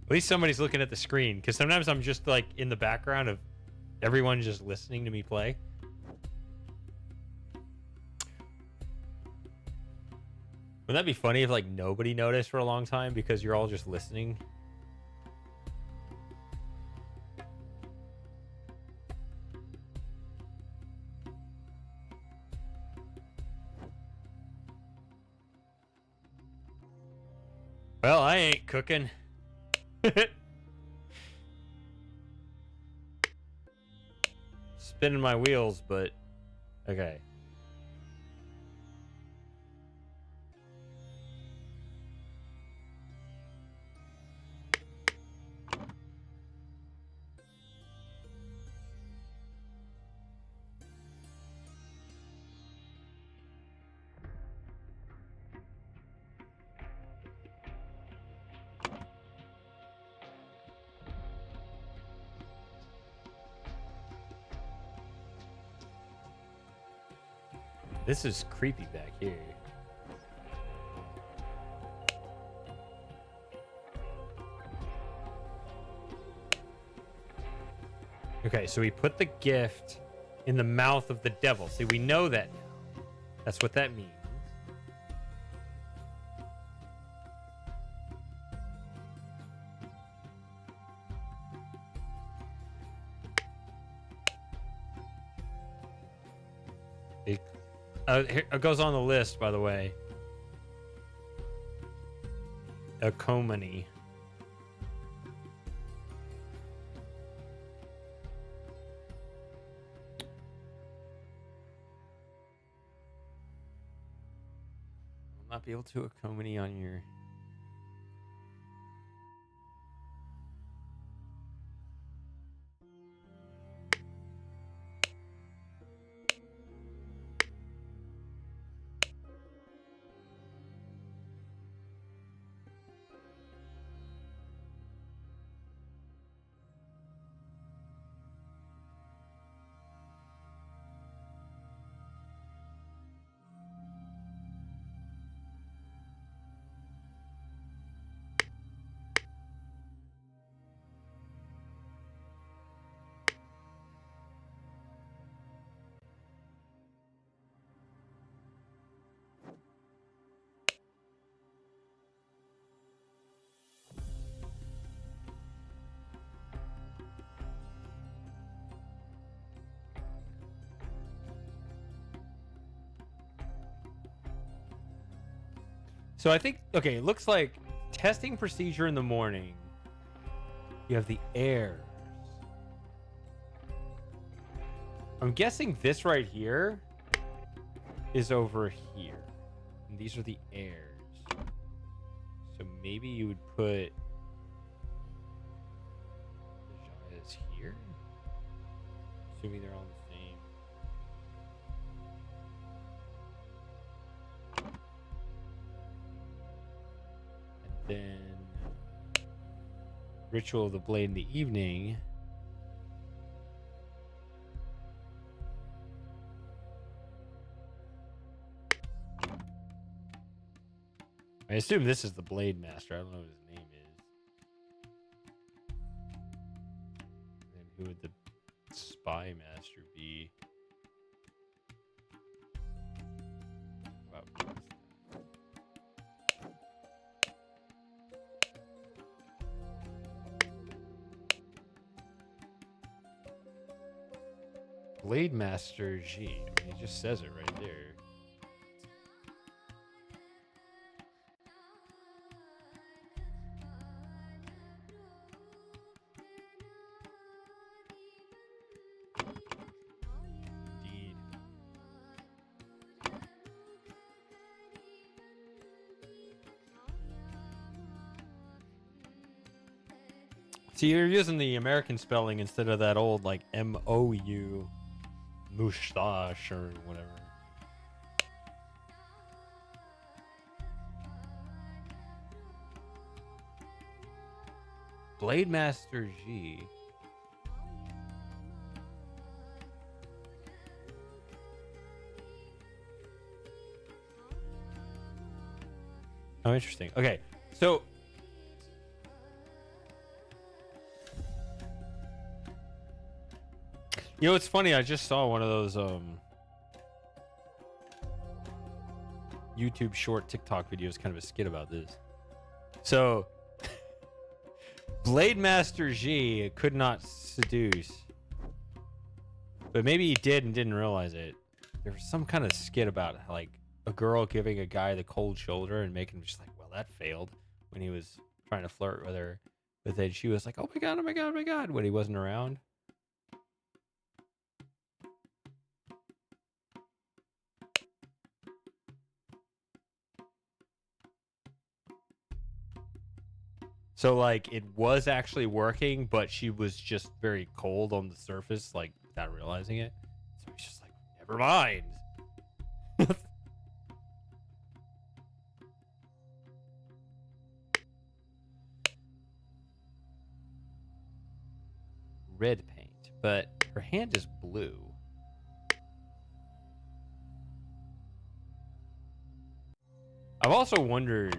At least somebody's looking at the screen, because sometimes I'm just like in the background of everyone just listening to me play. Wouldn't that be funny if like nobody noticed for a long time because you're all just listening? Well, I ain't cooking. Spinning my wheels, but okay. This is creepy back here. Okay, so we put the gift in the mouth of the devil. See, we know that now. That's what that means. Here, it goes on the list, by the way. Acomany. Will not be able to acomany on your... So I think, okay, it looks like testing procedure in the morning. You have the heirs. I'm guessing this right here is over here. And these are the heirs. So maybe you would put the Jayas here? Assuming they're all the same. Then Ritual of the Blade in the evening. I assume this is the Blade Master. I don't know what his name is. And who would the Spy Master be? Wow. Blade Master G. I mean, he just says it right there. Indeed. See, you're using the American spelling instead of that old, like, M-O-U. Mustache or whatever. Blade Master G. Oh, interesting. Okay, so you know, it's funny. I just saw one of those YouTube short TikTok videos, kind of a skit about this. So, Blade Master G could not seduce, but maybe he did and didn't realize it. There was some kind of skit about like a girl giving a guy the cold shoulder and making him just like, well, that failed when he was trying to flirt with her. But then she was like, oh my god, oh my god, oh my god, when he wasn't around. So like it was actually working, but she was just very cold on the surface, like without realizing it. So he's just like, never mind. Red paint, but her hand is blue. I've also wondered.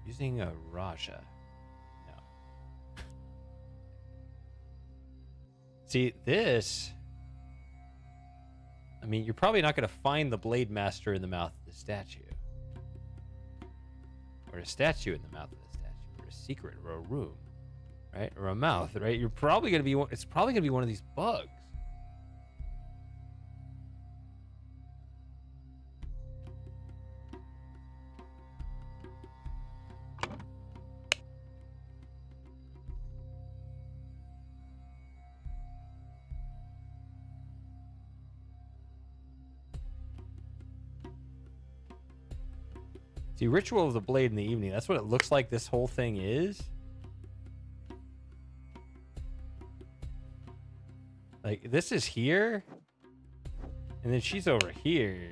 Using a Raja. No. See, this. I mean, you're probably not going to find the Blade Master in the mouth of the statue. Or a statue in the mouth of the statue. Or a secret, or a room. Right? Or a mouth, right? You're probably going to be. It's probably going to be one of these bugs. See, Ritual of the Blade in the Evening. That's what it looks like this whole thing is. Like, this is here. And then she's over here.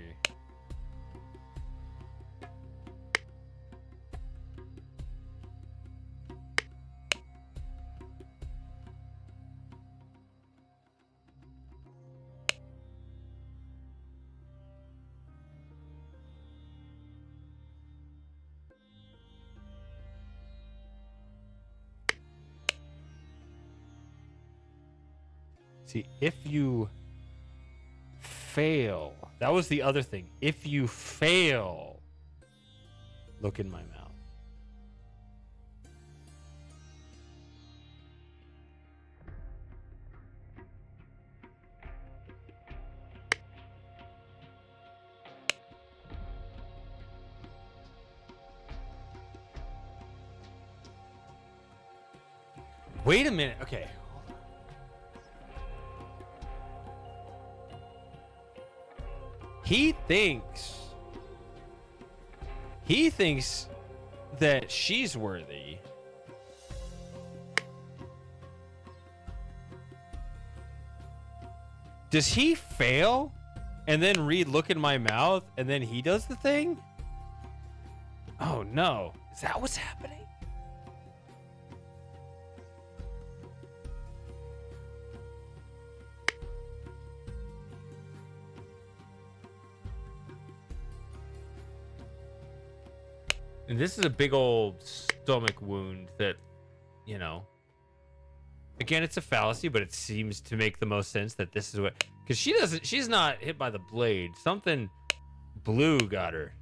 See, if you fail, that was the other thing. If you fail, look in my mouth. Wait a minute. Okay. He thinks that she's worthy. Does he fail and then read look in my mouth and then he does the thing? Oh no. Is that what's happening? And this is a big old stomach wound that, you know, again, it's a fallacy, but it seems to make the most sense that this is what, because she's not hit by the blade. Something blue got her.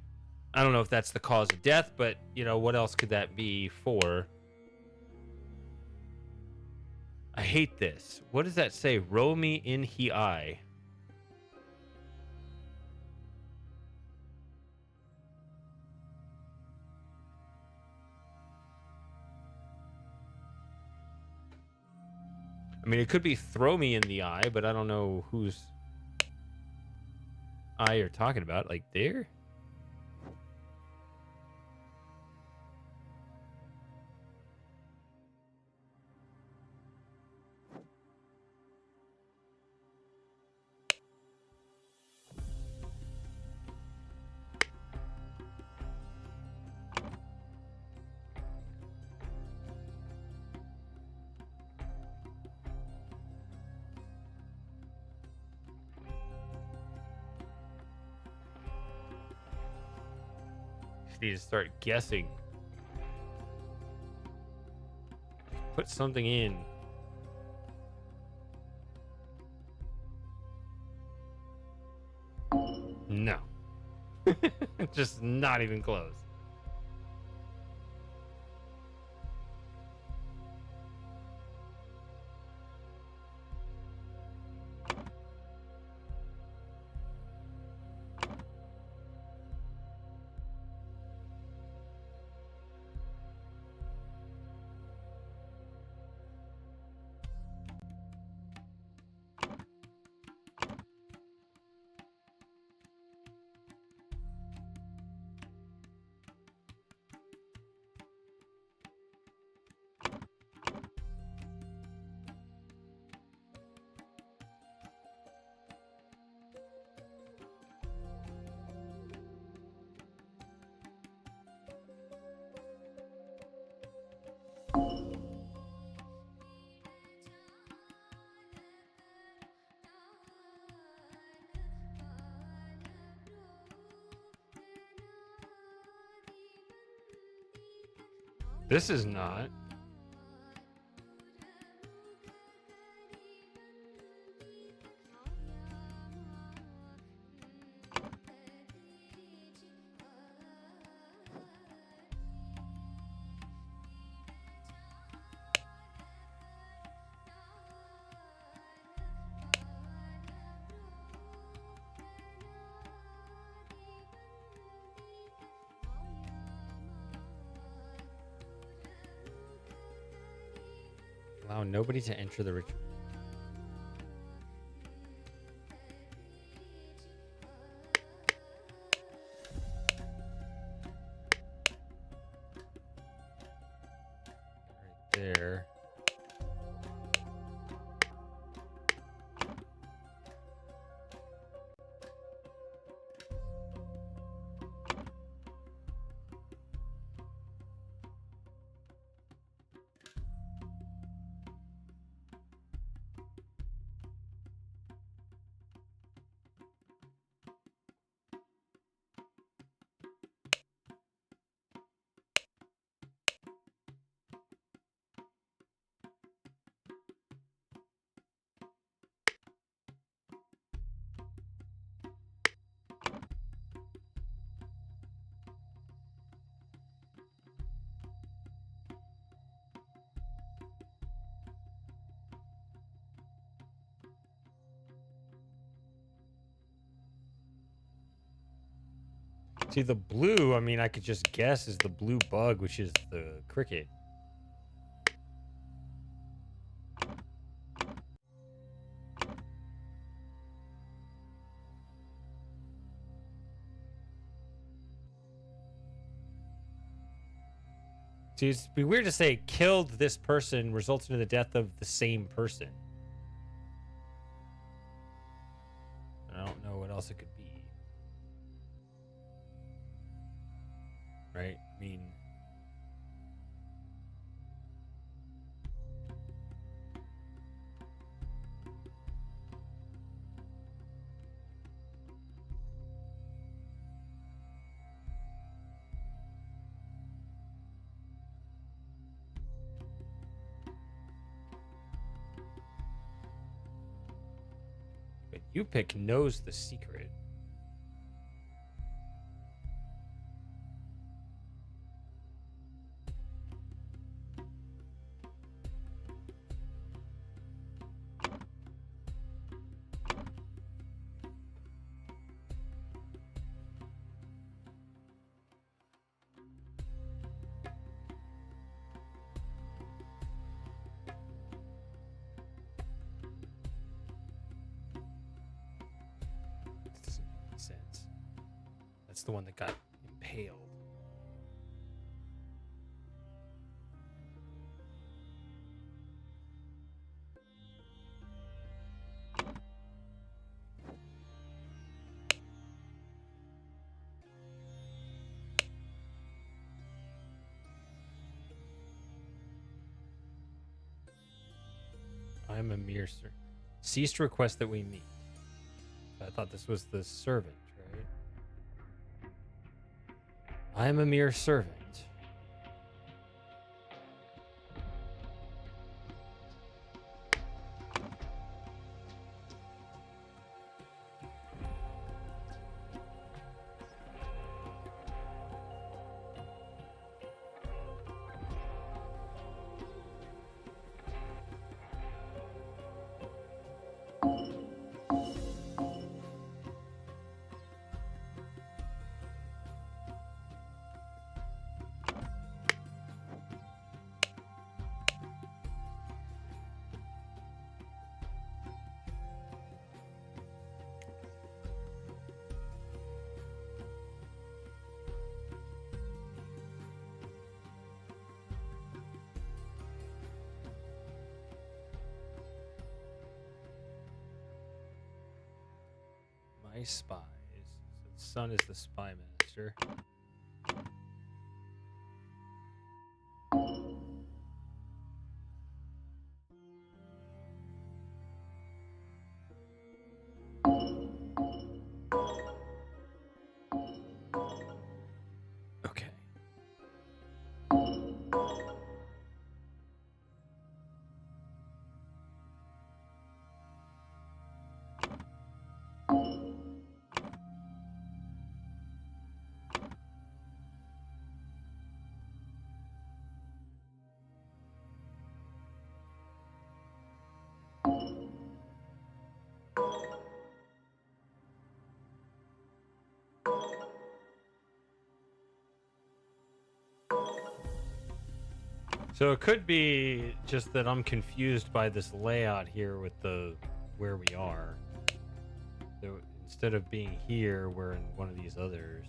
I don't know if that's the cause of death, but, you know, what else could that be for? I hate this. What does that say? Row me in he eye. I mean, it could be throw me in the eye, but I don't know whose eye you're talking about. Like there? just need to start guessing. Put something in. No. Just not even close. This is not. Allow nobody to enter the ritual. Right there. See, the blue, I mean, I could just guess is the blue bug, which is the cricket. See, it'd be weird to say killed this person resulted in the death of the same person. I don't know what else it could be. Right? I mean, but Yupik knows the secret. Doesn't make any sense. That's the one that got impaled. I'm a mere sir. Cease to request that we meet. I thought this was the servant, right? I am a mere servant. My spies. So the sun is the spy master. Okay. So it could be just that I'm confused by this layout here with the where we are. So instead of being here, we're in one of these others.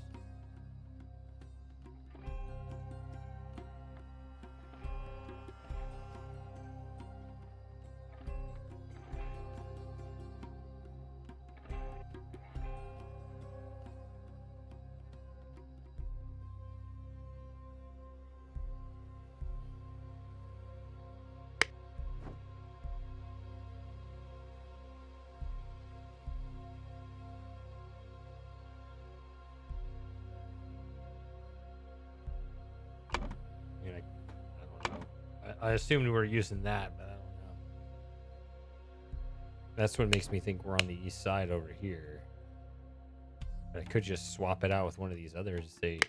I mean, I don't know. I assumed we were using that, but I don't know. That's what makes me think we're on the east side over here. But I could just swap it out with one of these others to say.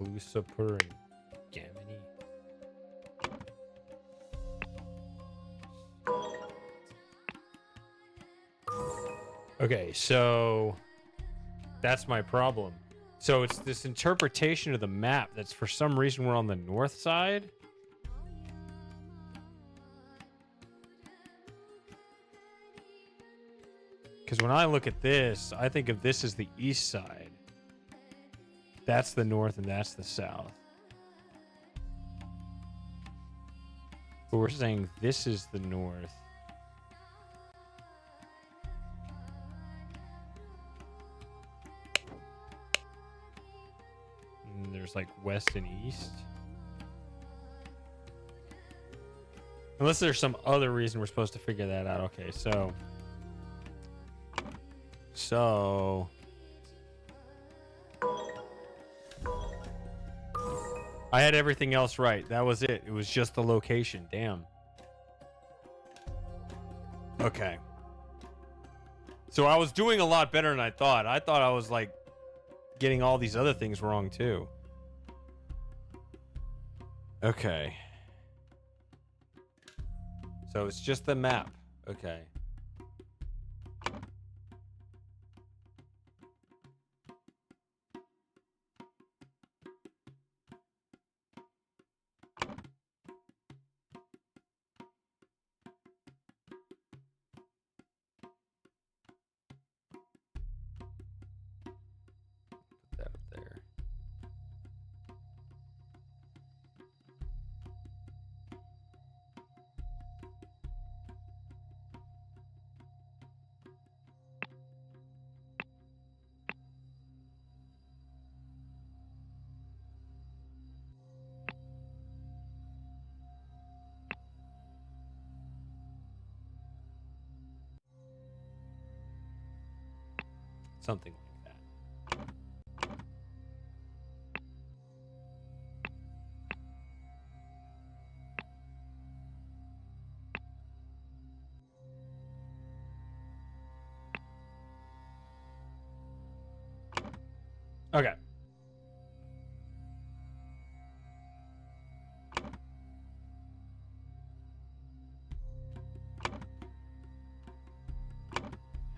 Reclusapur and Gamini. Okay, so that's my problem. So it's this interpretation of the map that's for some reason we're on the north side. Because when I look at this, I think of this as the east side. That's the north and that's the south. But we're saying this is the north. And there's like west and east. Unless there's some other reason we're supposed to figure that out. Okay, so I had everything else right. That was it. It was just the location. Damn. Okay. So I was doing a lot better than I thought. I thought I was like getting all these other things wrong too. Okay. So it's just the map. Okay. Put that up there. Something like that. Okay.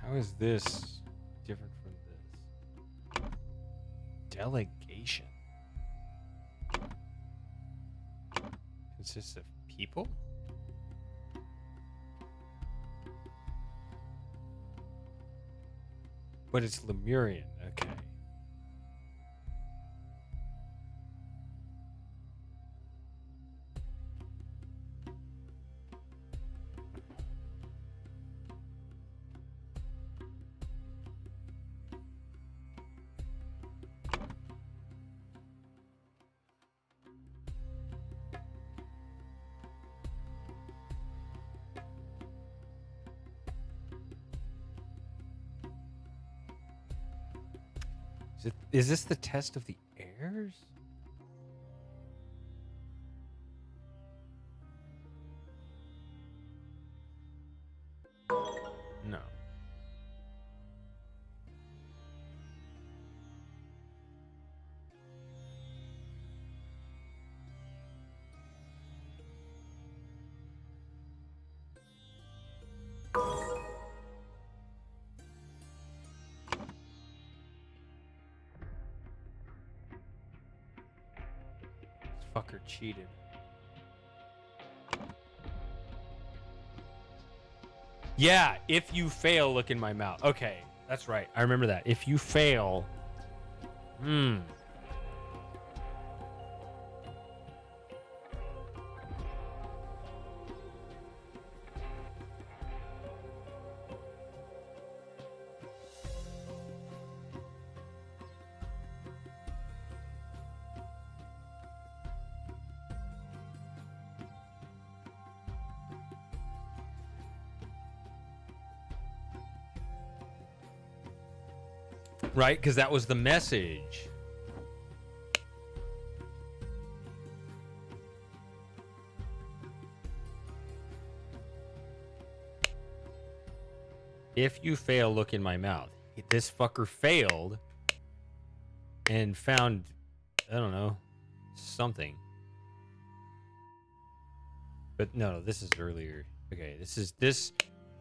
How is this different from this? Delegation consists of people? But it's Lemurian, okay. Is this the test of the heirs? No. This fucker cheated. Yeah, if you fail, look in my mouth. Okay, that's right. I remember that. If you fail, right? Because that was the message. If you fail, look in my mouth. This fucker failed and found, I don't know, something. But no, this is earlier. Okay, this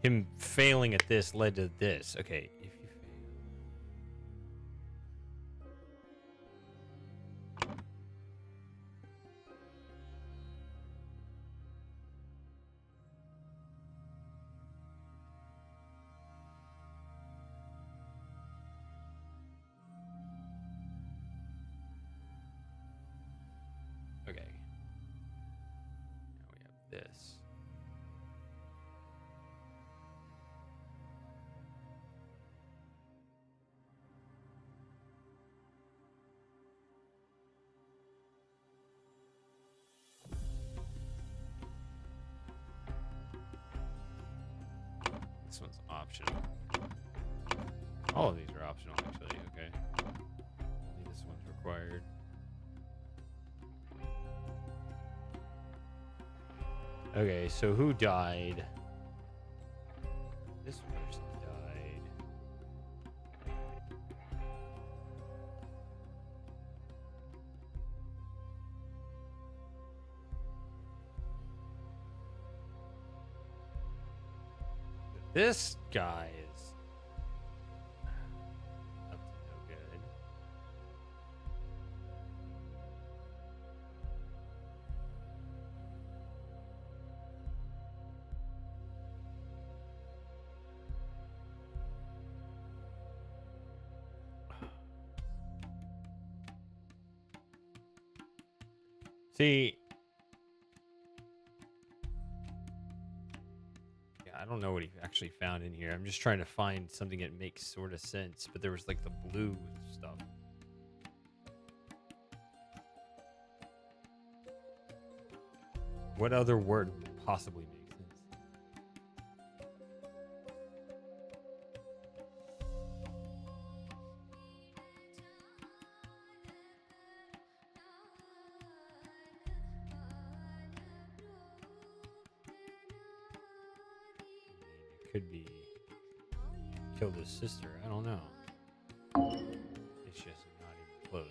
him failing at this led to this. Okay, if you fail. Okay. Now we have this. This one's optional. All of these are optional, actually. Okay. Only this one's required. Okay, so who died? This person died. This guy is up to no good. See, yeah, I don't know what he actually found in here. I'm just trying to find something that makes sort of sense, but there was like the blue stuff. What other word would possibly make sense? could be killed his sister. I don't know. It's just not even close.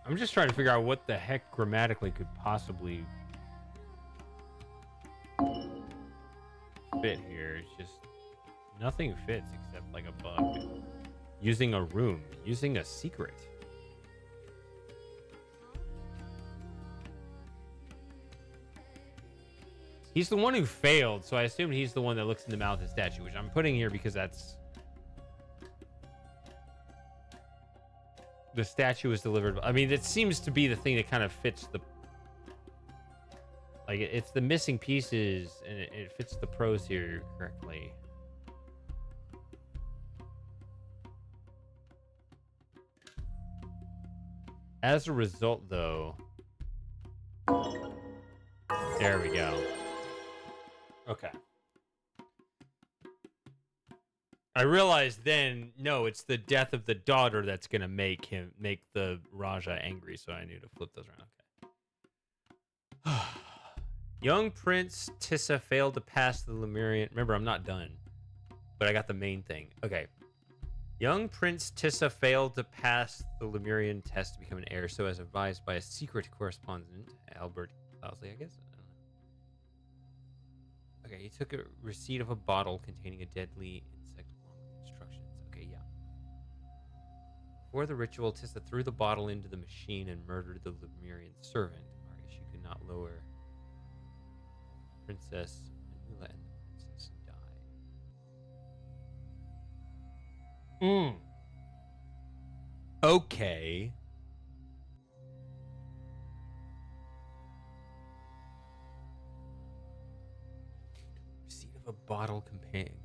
I'm just trying to figure out what the heck grammatically could possibly fit here. It's just nothing fits except like a bug. Using a room, using a secret. He's the one who failed, so I assume he's the one that looks in the mouth of the statue, which I'm putting here because that's... The statue was delivered. I mean, it seems to be the thing that kind of fits the... Like, it's the missing pieces, and it fits the prose here correctly. As a result, though... There we go. Okay. I realized then, no, it's the death of the daughter that's gonna make the Raja angry. So I knew to flip those around. Okay. Young Prince Tissa failed to pass the Lemurian. Remember, I'm not done, but I got the main thing. Okay. Young Prince Tissa failed to pass the Lemurian test to become an heir, so as advised by a secret correspondent, Albert Clousley, I guess. Okay, he took a receipt of a bottle containing a deadly insect along with instructions. Okay, yeah. For the ritual, Tissa threw the bottle into the machine and murdered the Lemurian servant. Alright, she could not lower Princess Manula, and the princess died. Okay. A bottle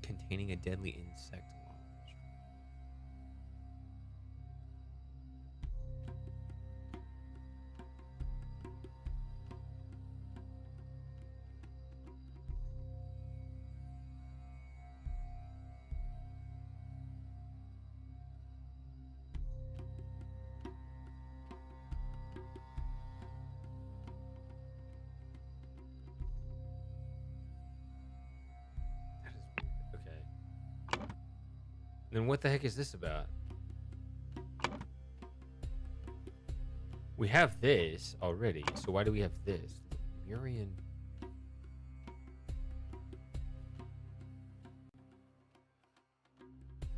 containing a deadly insect along with it. Then what the heck is this about? We have this already, so why do we have this? Lemurian.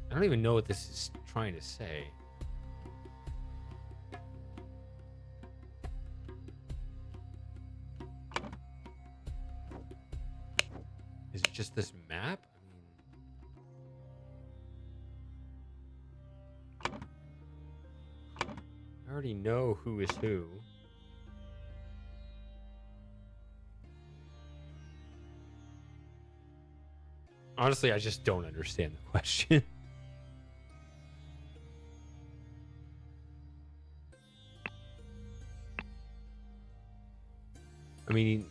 I don't even know what this is trying to say. Is it just this map? I already know who is who. Honestly, I just don't understand the question. I mean,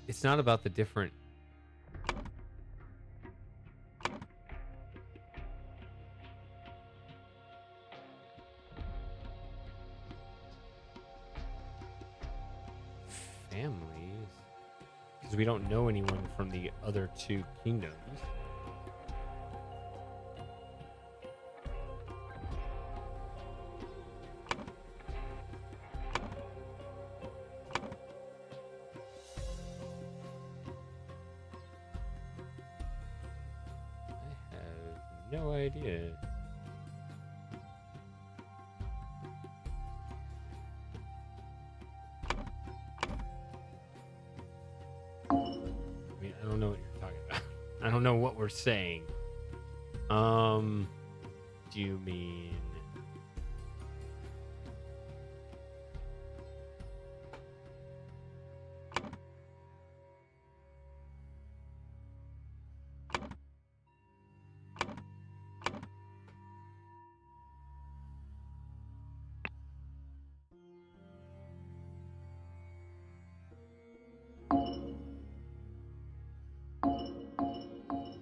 it's not about the different... families, because we don't know anyone from the other two kingdoms. I have no idea. I don't know what you're talking about. I don't know what we're saying. Do you mean...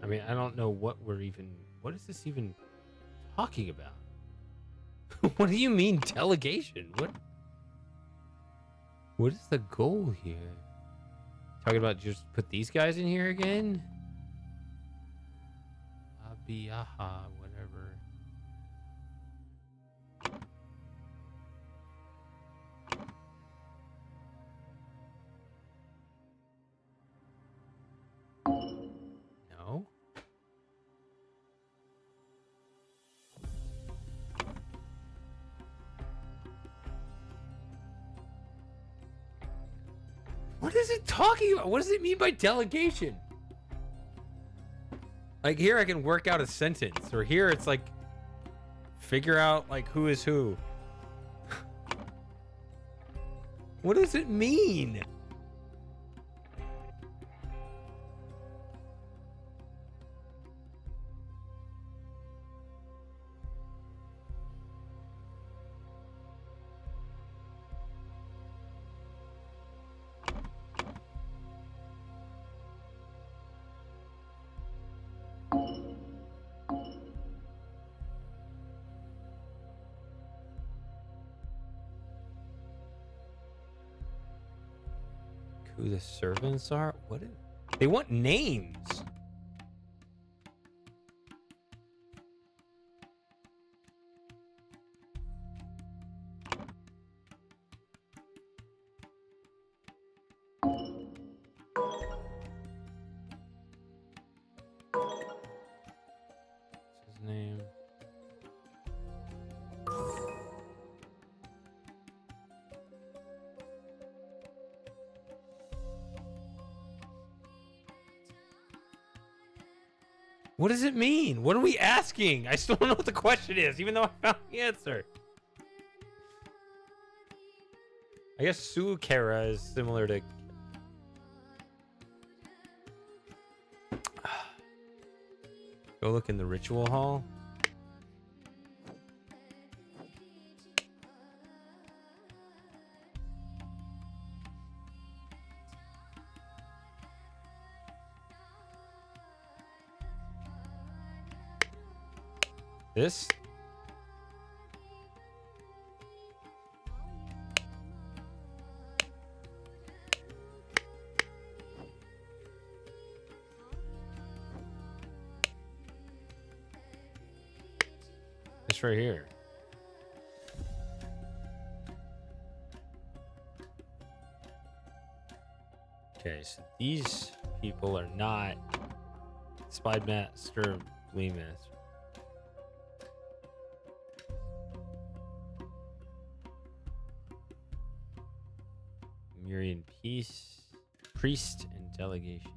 I mean, I don't know what we're even... What is this even talking about? What do you mean delegation? What is the goal here? Talking about just put these guys in here again? Abiyaha, whatever. No. What is it talking about? What does it mean by delegation? Like here I can work out a sentence, or here it's like figure out like who is who. What does it mean? Who the servants are? They want names. What's his name? What does it mean? What are we asking? I still don't know what the question is, even though I found the answer. I guess Sukera is similar to... Go look in the ritual hall. This? This right here. Okay, so these people are not Spy Master, Gleam Master. Mirian Peace, Priest, and Delegation.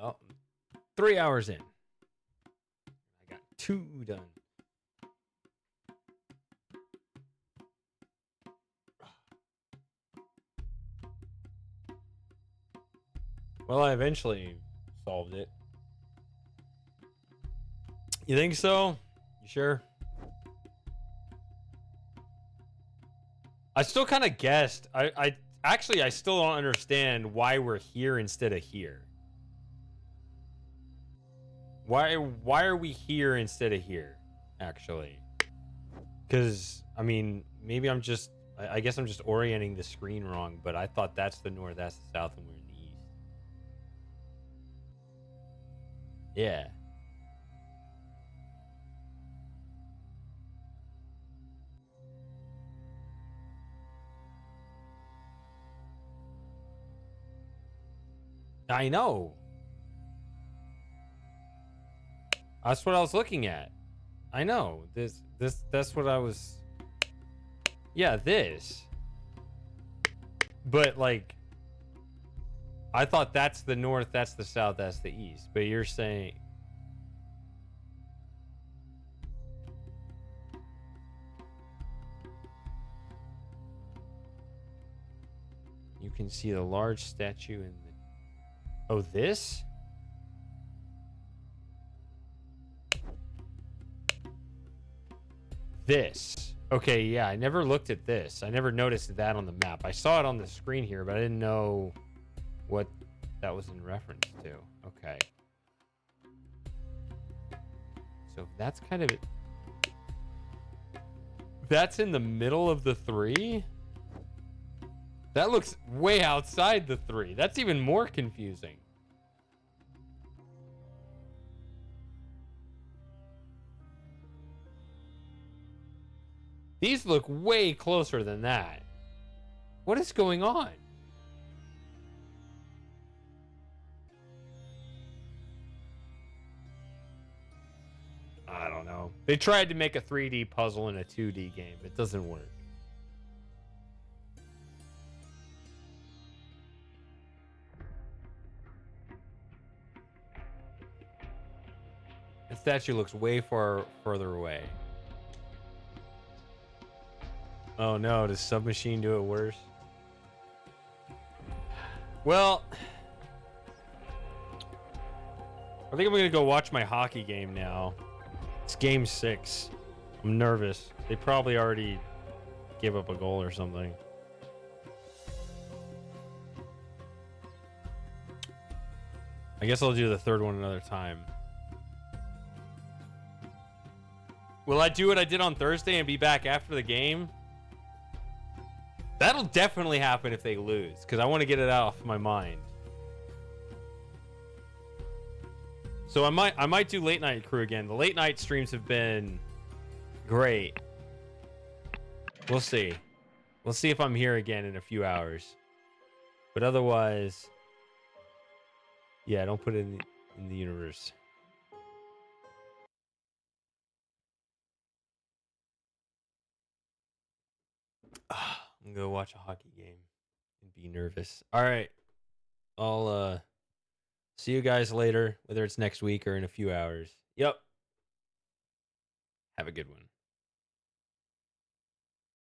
Oh, 3 hours in. I got 2 done. Well, I eventually solved it. You think so? You sure? I still kind of guessed. I actually still don't understand why we're here instead of here. Why are we here instead of here? Actually, because I mean, maybe I guess I'm just orienting the screen wrong. But I thought that's the north, that's the south, and we're in the east. Yeah. I know. That's what I was looking at. I know. That's what I was. Yeah, this. But like, I thought that's the north, that's the south, that's the east. But you're saying. You can see the large statue in the. Oh, this? This. Okay, yeah, I never looked at this. I never noticed that on the map. I saw it on the screen here, but I didn't know what that was in reference to. Okay. So that's kind of it. That's in the middle of the 3? That looks way outside the 3. That's even more confusing. These look way closer than that. What is going on? I don't know. They tried to make a 3D puzzle in a 2D game. It doesn't work. The statue looks way further away. Oh no, does Submachine do it worse? Well, I think I'm gonna go watch my hockey game now. It's game 6. I'm nervous. They probably already gave up a goal or something. I guess I'll do the third one another time. Will I do what I did on Thursday and be back after the game? That'll definitely happen if they lose, because I want to get it out of my mind. So I might do late night crew again. The late night streams have been great. We'll see. We'll see if I'm here again in a few hours. But otherwise, yeah, don't put it in the universe. I'm gonna go watch a hockey game and be nervous. All right. I'll see you guys later, whether it's next week or in a few hours. Yep. Have a good one.